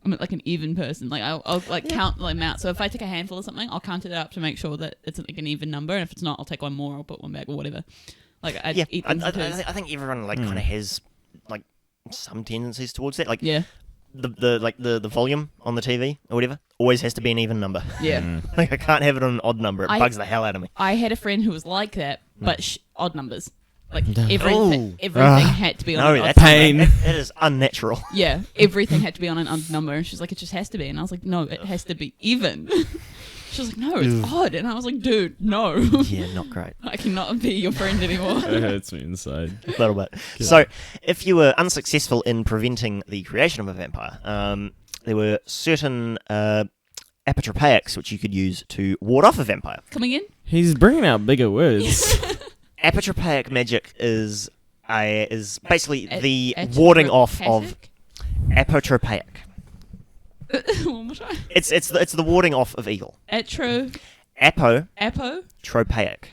I'm like an even person. Like I'll like count like amount. So if I take a handful of something, I'll count it up to make sure that it's like an even number. And if it's not, I'll take one more. I'll put one back or whatever. Like I Yeah, eat I, things I, in twos. I think everyone like kind of has like some tendencies towards that. Like Yeah, the volume on the TV or whatever always has to be an even number. yeah. Like I can't have it on an odd number. It I- bugs the hell out of me. I had a friend who was like that, but odd numbers. Like Oh. everything had to be on No, an odd that's Pain. That is unnatural. Yeah, everything had to be on an odd number. And she's like, it just has to be. And I was like, no, it has to be even. She was like, no, it's odd. And I was like, dude, no. Yeah, not great. I cannot be your friend anymore. It hurts me inside. A little bit. So, if you were unsuccessful in preventing the creation of a vampire, there were certain apotropaics which you could use to ward off a vampire. Coming in? He's bringing out bigger words. Apotropaic magic is basically the Atropaic? warding off of apotropaic. One more time. It's the warding off of evil. Atropaic. Apotropaic.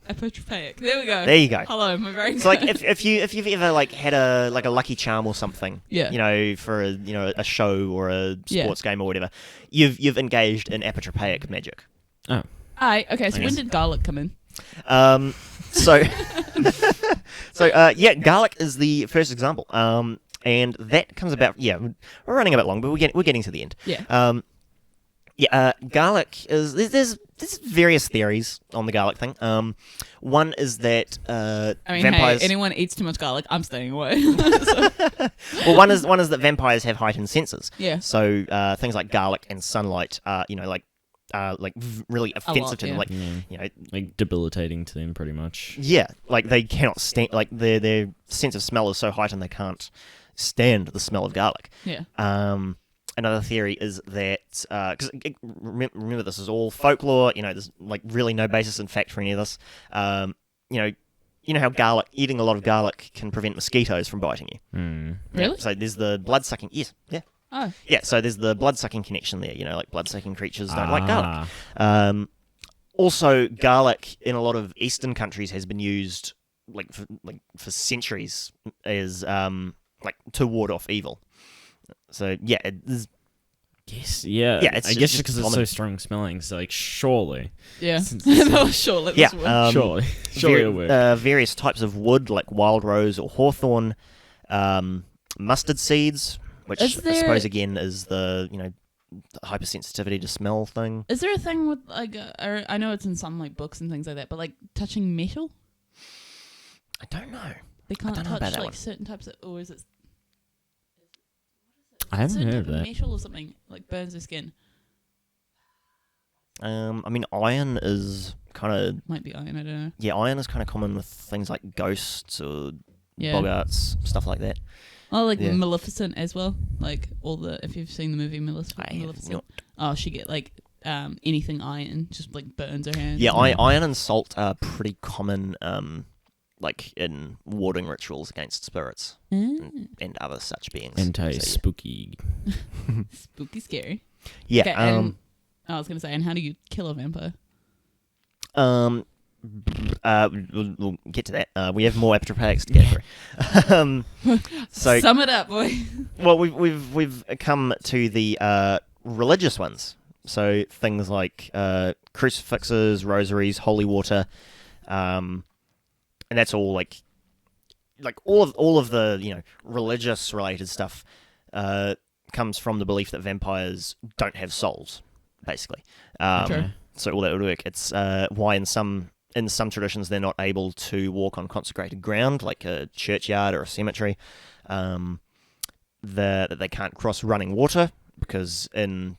Apotropaic. There we go. There you go. Hello, my brain. So like if you've ever like had a lucky charm or something, Yeah. you know, for a show or a sports game or whatever, you've engaged in apotropaic magic. Oh. Okay, so when did garlic come in? So garlic is the first example. And that comes about. Yeah, we're running a bit long, but we're getting to the end. Yeah. Garlic is there's various theories on the garlic thing. One is that vampires. Hey, anyone eats too much garlic, I'm staying away. Well, one is that vampires have heightened senses. Yeah. So things like garlic and sunlight are really offensive to them. Like like debilitating to them, pretty much. Yeah, like they cannot stand. Like their sense of smell is so heightened they can't stand the smell of garlic. Yeah. Another theory is that because remember this is all folklore. You know, there's like really no basis in fact for any of this. You know how eating a lot of garlic can prevent mosquitoes from biting you. Really? Yeah, so there's the blood sucking. Yes. Yeah. Oh. Yeah. So there's the blood sucking connection there. You know, like blood sucking creatures don't like garlic. Also, garlic in a lot of Eastern countries has been used for centuries as to ward off evil. So yeah, Yes, yeah. Yeah, I guess because it's common. so strong smelling. So like, surely. Yeah. Sure. Let Yeah, this work. Surely it'll work. Various types of wood like wild rose or hawthorn, mustard seeds, which I suppose again is the hypersensitivity to smell thing. Is there a thing with I know it's in some like books and things like that, but like touching metal? I don't know. They can't I don't know about touch that like one. certain types of, or is it? I haven't certain heard type of that. Metal or something like burns their skin. I mean, iron is kind of Might be iron. I don't know. yeah, iron is kind of common with things like ghosts or Yeah. bogarts, stuff like that. Oh, like Yeah. Maleficent as well. Like if you've seen the movie I have Maleficent. not. Oh, she get like anything iron just like burns her hands. Yeah, iron and salt are pretty common, like in warding rituals against spirits and other such beings. Anti-spooky. Spooky, scary. Yeah. Okay, and I was gonna say, and how do you kill a vampire? We'll get to that. We have more apotropaics to get through. So Sum it up, boy. well, we've come to the religious ones. So things like crucifixes, rosaries, holy water, and that's all like all of the religious related stuff comes from the belief that vampires don't have souls, basically. Sure. So all that would work. It's why in some traditions they're not able to walk on consecrated ground like a churchyard or a cemetery. That they can't cross running water because in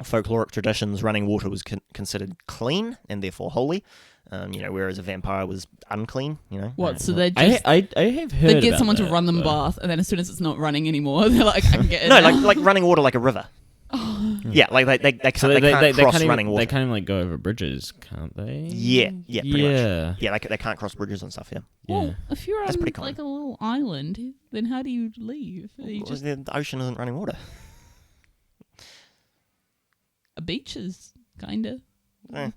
folkloric traditions running water was considered clean and therefore holy. Whereas a vampire was unclean. What? So they just I have heard. they get about someone that, to run them but- bath, and then as soon as it's not running anymore, they're like, I can get it. No, now. like running water like a river. Yeah, like they can't, So they can't cross can't running even, water. They can't even like go over bridges, can't they? Yeah, pretty much. Yeah. Yeah, they can't cross bridges and stuff. Yeah. Well, if you're That's on pretty common. like a little island, then how do you leave? You Well, just the ocean isn't running water. a beach is kinda. We're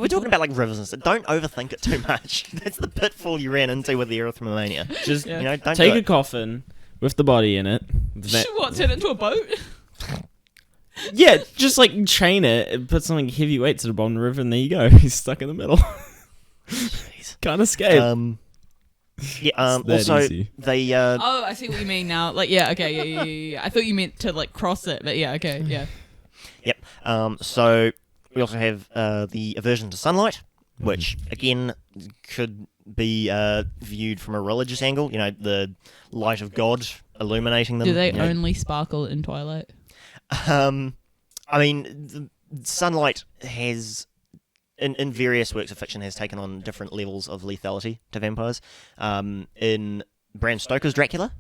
talking about like rivers and stuff. Don't overthink it too much. That's the pitfall you ran into with the Arithmania. Just Don't take do a it. coffin with the body in it. What? Turn it into a boat? Yeah, just like chain it and put something heavy weights at the bottom of the river, and there you go. He's stuck in the middle. Can't escape. Yeah. that Also, easy. they. Oh, I see what you mean now. Like, yeah, okay, yeah. I thought you meant to like cross it, but yeah, okay, yeah. Yep. So we also have the aversion to sunlight, which again could be viewed from a religious angle. The light of God illuminating them. Do they only sparkle in twilight? I mean, the sunlight has, in various works of fiction, has taken on different levels of lethality to vampires. In Bram Stoker's Dracula,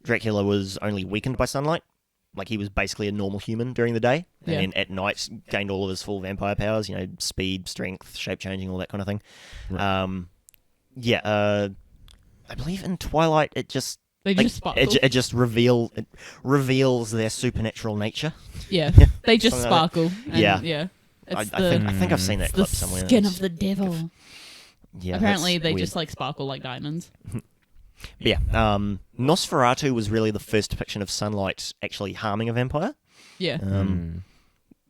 Dracula was only weakened by sunlight. Like, he was basically a normal human during the day, and then at night gained all of his full vampire powers, speed, strength, shape-changing, all that kind of thing. Right. I believe in Twilight, it just They just sparkle. It just reveals their supernatural nature. Yeah, they just sparkle. And Yeah. I think I've seen that clip the somewhere. skin of the devil. Yeah, apparently they weird. just like sparkle like diamonds. Yeah, Nosferatu was really the first depiction of sunlight actually harming a vampire. Yeah.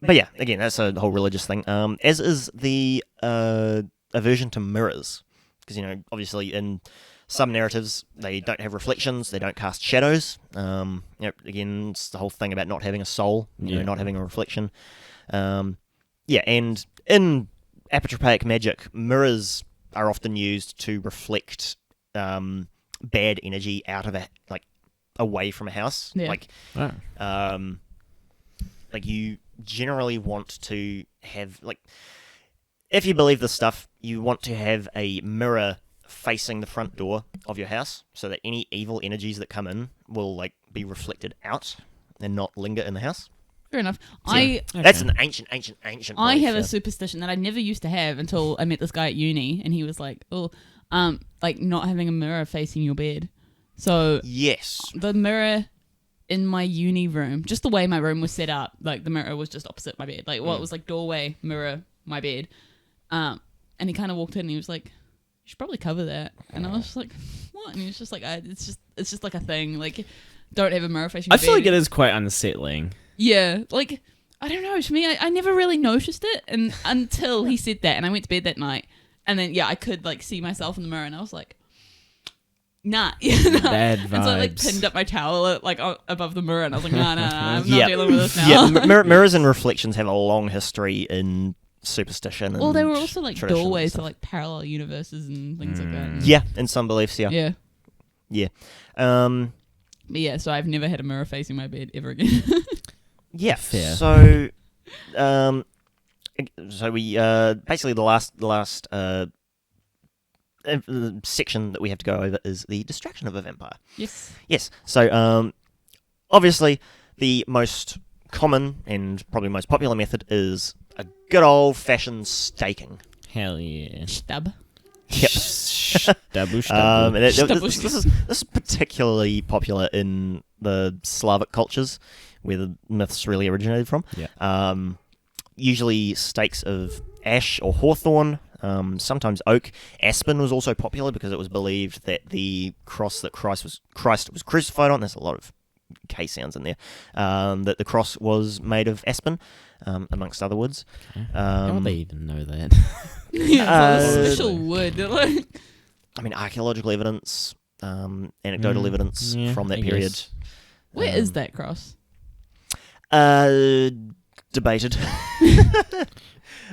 But yeah, again, that's a whole religious thing. As is the aversion to mirrors, because obviously in some narratives they don't have reflections, they don't cast shadows. Again, it's the whole thing about not having a soul, not having a reflection. And in apotropaic magic, mirrors are often used to reflect bad energy out of away from a house. Yeah. You generally want to have if you believe this stuff, you want to have a mirror facing the front door of your house so that any evil energies that come in will be reflected out and not linger in the house. Fair enough. So, that's an ancient I have a belief, superstition that I never used to have until I met this guy at uni, and he was like, not having a mirror facing your bed. So yes, the mirror in my uni room, just the way my room was set up, the mirror was just opposite my bed. It was doorway, mirror, my bed. And he kind of walked in and he was like, you should probably cover that. And I was just like, what? And he was just like, it's just like a thing. Don't have a mirror facing your bed. I feel like it is quite unsettling. Yeah. I don't know. To me, I never really noticed it until he said that. And I went to bed that night. And then, I could see myself in the mirror and I was like, nah. Bad vibes. And so I pinned up my towel above the mirror and I was like, nah, I'm not dealing with this now. Yeah, mirrors and reflections have a long history in superstition. Well, they were also doorways to parallel universes and things like that. Yeah, in some beliefs, yeah. Yeah. But yeah, so I've never had a mirror facing my bed ever again. yeah. Fair. So we basically the last section that we have to go over is the distraction of a vampire. Yes. So obviously the most common and probably most popular method is a good old-fashioned staking. Hell yeah. Stab. Yep. This is particularly popular in the Slavic cultures, where the myths really originated from. Yeah. Usually stakes of ash or hawthorn, sometimes oak. Aspen was also popular because it was believed that the cross that Christ was crucified on, there's a lot of K sounds in there, that the cross was made of aspen, amongst other woods. How would they even know that? Special wood. I mean, archaeological evidence, anecdotal evidence from that period. Guess. Where is that cross? Debated.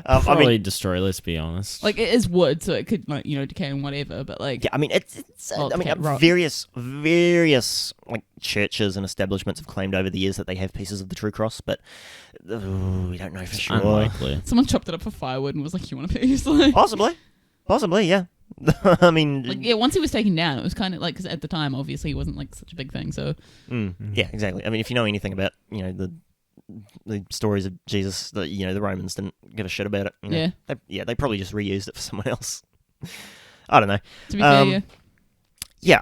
Probably destroy, let's be honest. It is wood, so it could decay and whatever. But yeah, I mean various churches and establishments have claimed over the years that they have pieces of the true cross, but we don't know for sure. Unlikely. Someone chopped it up for firewood and was like, "You want a piece?" Possibly, yeah. I mean, once he was taken down, it was kind of because at the time, obviously, he wasn't such a big thing. So, yeah, exactly. I mean, if you know anything about the stories of Jesus, the Romans didn't give a shit about it. They probably just reused it for someone else. I don't know. To be fair, yeah.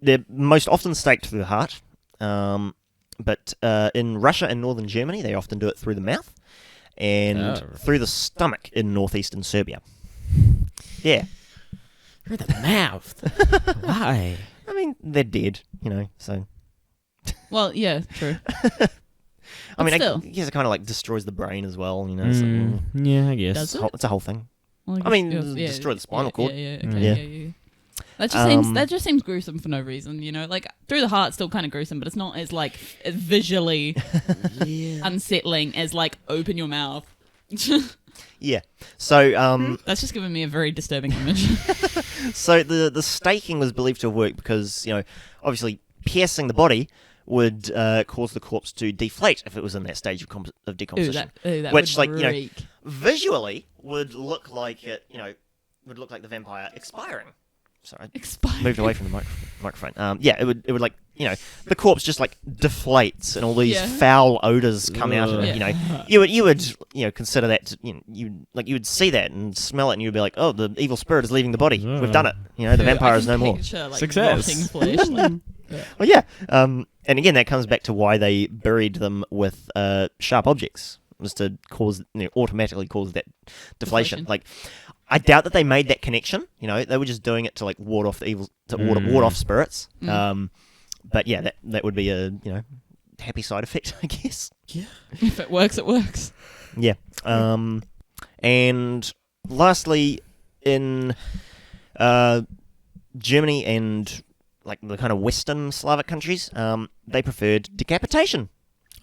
They're most often staked through the heart, but in Russia and northern Germany, they often do it through the mouth and through the stomach in northeastern Serbia. Yeah. Through the mouth? Why? I mean, they're dead, so... Well, yeah, true. I mean, still. I guess it kind of destroys the brain as well, Yeah, I guess. Does it? It's a whole thing. Well, I mean, destroy the spinal cord. Yeah, okay, yeah. That just seems gruesome for no reason, through the heart, still kind of gruesome, but it's not as as visually unsettling as open your mouth. Yeah. So that's just given me a very disturbing image. So the staking was believed to have worked because obviously piercing the body would cause the corpse to deflate if it was in that stage of decomposition. That which would visually would look like it would look like the vampire expiring. Sorry, expiring. Moved away from the microphone. Yeah, it would like, the corpse just like deflates and all these foul odors come out of it. You would consider that you would see that and smell it and you'd be like, oh, the evil spirit is leaving the body. We've done it. The vampire is no more. Picture, like, Success. rotting flesh, like, Well, yeah. And again, that comes back to why they buried them with sharp objects, was to cause automatically cause that deflation. Like, I doubt that they made that connection. They were just doing it to like ward off the evil, to ward off spirits. But yeah, that would be a happy side effect, I guess. Yeah. if it works, it works. Yeah. And lastly, in Germany and like the kind of Western Slavic countries, they preferred decapitation.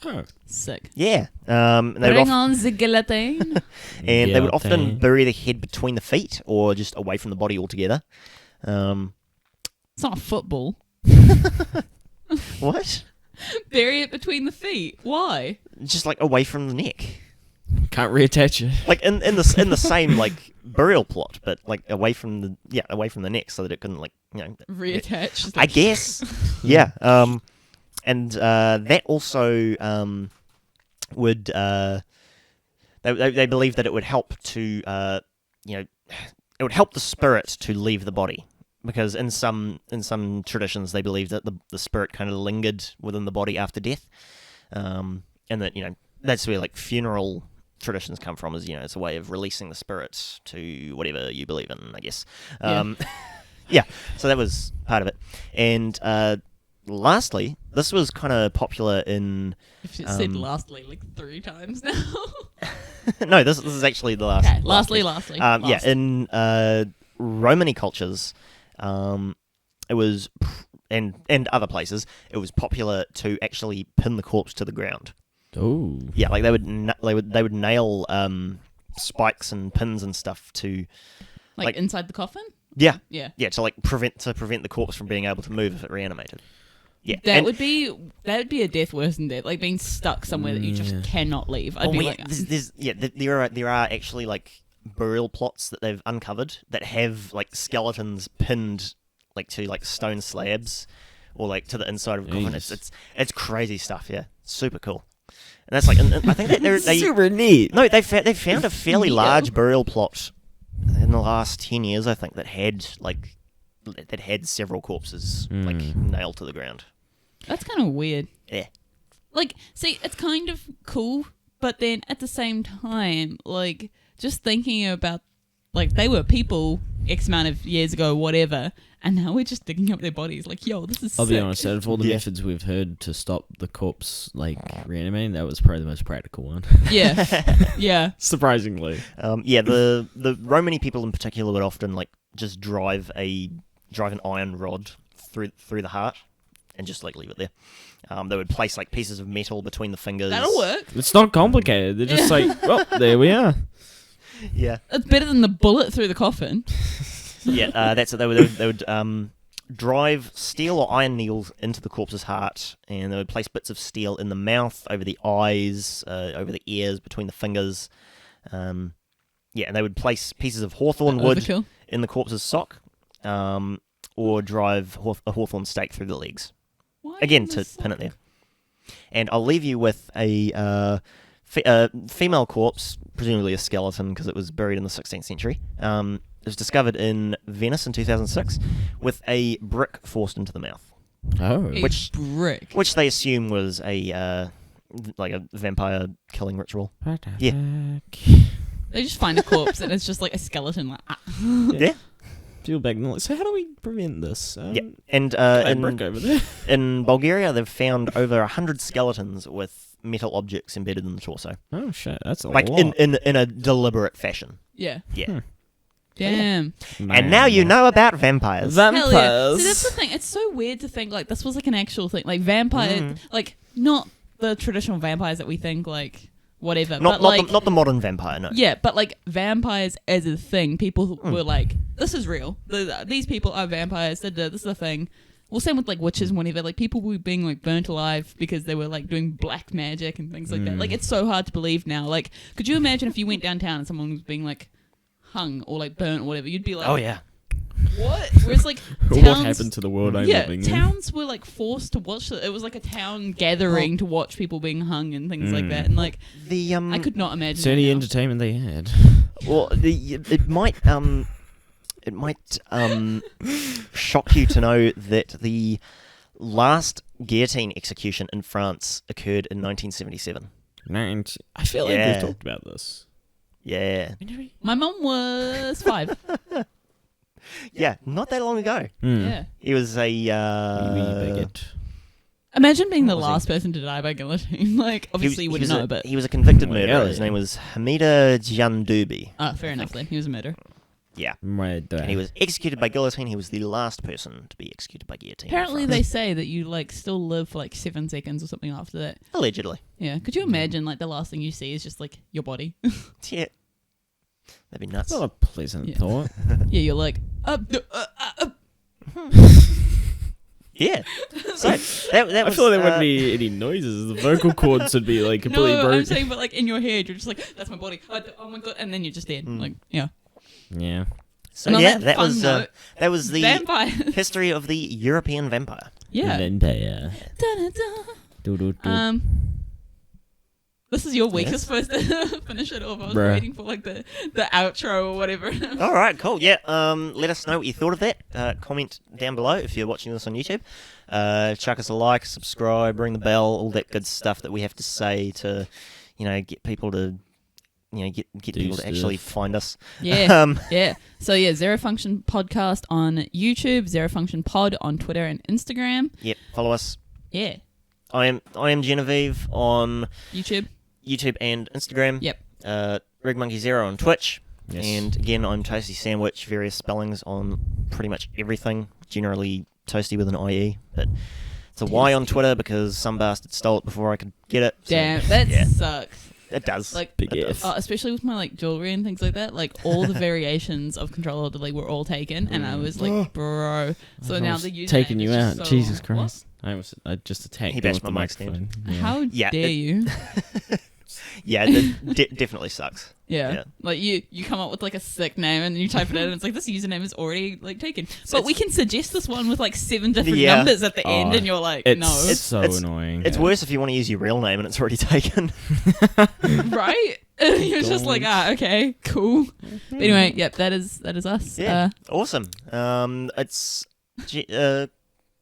Oh. Sick. Yeah. Bring on the guillotine. And they would often bury the head between the feet or just away from the body altogether. It's not football. What? Bury it between the feet. Why? Just like away from the neck. Can't reattach it. Like in the same like burial plot, but like away from the neck, so that it couldn't reattach. I guess. Yeah. And that also would they believe that it would help to it would help the spirit to leave the body, because in some traditions they believe that the spirit kind of lingered within the body after death, and that that's where like funeral traditions come from, is it's a way of releasing the spirit to whatever you believe in, I guess. Yeah, so that was part of it. And lastly, this was kind of popular in... You've said lastly like 3 times now. No, this is actually the last. Okay, lastly. Yeah, in Romany cultures, it was, and other places, it was popular to actually pin the corpse to the ground. Oh. Yeah, like they would nail spikes and pins and stuff to... Like inside the coffin? Yeah. Yeah. Yeah, to prevent the corpse from being able to move if it reanimated. Yeah. That would be a death worse than death. Like being stuck somewhere that you just cannot leave. I'd be like... There are actually like burial plots that they've uncovered that have like skeletons pinned like to like stone slabs or like to the inside of a coffin. It's crazy stuff, yeah. Super cool. And that's like, and I think that they super neat. No, they found a fairly large burial plot in the last 10 years, I think, that had several corpses like nailed to the ground. That's kind of weird. Yeah. Like, see, it's kind of cool, but then at the same time, like, just thinking about, like, they were people X amount of years ago, whatever, and now we're just digging up their bodies. Like, yo, this is I'll sick. be honest, out of all the methods we've heard to stop the corpse, like, reanimating, that was probably the most practical one. Yeah. Yeah. Surprisingly. The Romany people in particular would often, like, just drive an iron rod through the heart and just, like, leave it there. They would place, like, pieces of metal between the fingers. That'll work. It's not complicated. They're just like, well, there we are. Yeah. It's better than the bullet through the coffin. Yeah, that's it. They would drive steel or iron needles into the corpse's heart, and they would place bits of steel in the mouth, over the eyes, over the ears, between the fingers. And they would place pieces of hawthorn wood in the corpse's sock, or drive a hawthorn stake through the legs. Why again, to pin it there. And I'll leave you with a female corpse, presumably a skeleton because it was buried in the 16th century. It was discovered in Venice in 2006 with a brick forced into the mouth. Oh. Which they assume was a vampire killing ritual. Yeah. They just find a corpse and it's just like a skeleton. Like, Yeah. Peel back and like, so how do we prevent this? And brick over there. In Bulgaria, they've found over 100 skeletons with metal objects embedded in the torso. Oh shit, that's a lot. Like in a deliberate fashion. Yeah. Yeah. Damn. And now you know about vampires. Vampires. Yeah. See, that's the thing. It's so weird to think like this was like an actual thing. Like vampire, like not the traditional vampires that we think like whatever. Not the modern vampire, no. Yeah, but like vampires as a thing, people were like, this is real. These people are vampires. This is a thing. Well, same with like witches and whatever. Like people were being like burnt alive because they were like doing black magic and things like that. Like it's so hard to believe now. Like, could you imagine if you went downtown and someone was being like hung or like burnt or whatever? You'd be like, oh yeah. what? Whereas like What towns, happened to the world I'm yeah, living in? towns were like forced to watch it. It was like a town gathering to watch people being hung and things like that. And like The I could not imagine. It's any it now. entertainment they had. well, it might shock you to know that the last guillotine execution in France occurred in 1977. I feel like Yeah. we've talked about this. Yeah. My mum was 5. Yeah, not that long ago. Yeah. He was a Wee bigot. Imagine being the What was he? last person to die by guillotine. Like, obviously you wouldn't know, but... he was a convicted Oh, murderer. yeah. His name was Hamida Jandoubi. fair enough then. He was a murderer. Yeah. Right. And he was executed by guillotine. He was the last person to be executed by guillotine. in Apparently France. they say that you, like, still live for, like, 7 seconds or something after that. Allegedly. Yeah. Could you imagine, like, the last thing you see is just, like, your body? Yeah. That'd be nuts. It's not a pleasant Yeah. thought. Yeah, you're like, Yeah. So, that I was... feel like there wouldn't be any noises. The vocal cords would be like completely no, broken. I'm saying, but, like, in your head, you're just like, that's my body. Oh, my God. And then you're just dead. Like, yeah. Yeah. So, And on yeah, that fun note, that was the Vampire. history of the European vampire. Yeah. Vampire. Da-da-da. Do. This is your week. You're supposed to finish it off. I was Bruh. waiting for like the outro or whatever. All right, cool. Yeah, let us know what you thought of that. Comment down below if you're watching this on YouTube. Chuck us a like, subscribe, ring the bell, all that good stuff that we have to say to, get people to, get people to actually find us. Yeah, yeah. So yeah, ZeroFunction podcast on YouTube, ZeroFunction Pod on Twitter and Instagram. Yep, follow us. Yeah, I am Genevieve on YouTube and Instagram. Yep. RigMonkey0 on Twitch. Yes. And again, I'm Toasty Sandwich, various spellings on pretty much everything. Generally Toasty with an IE, but it's a Y on Twitter because some bastard stole it before I could get it. So, Damn, that yeah, sucks. it does. Like, Big It F. does. especially with my like jewelry and things like that. Like all the variations of Control Delete were all taken, and I was like, bro. So now the username taking you is out. just so- Jesus What? Christ. I just attacked He him bashed with my the mic stand. microphone. Yeah. How Yeah, dare you? Yeah, it definitely sucks. Yeah. Yeah. Like you come up with like a sick name and you type it in and it's like this username is already like taken. But we can suggest this one with like 7 different Yeah. numbers at the end Oh, and you're like, It's no. so annoying. It's worse if you want to use your real name and it's already taken. Right? You're just like, okay, cool. But anyway, yep, that is us. Yeah, awesome. It's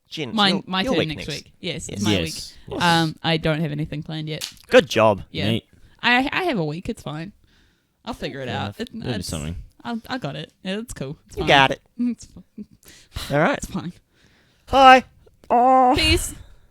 Jen, My your turn next week. Yes, it's Yes. my Yes. week. I don't have anything planned yet. Good job. Yeah. Neat. I have a week, it's fine. I'll figure it out. We'll do something. I got it. Yeah, it's cool. It's You fine. got it. It's All right. fine. Bye. Peace.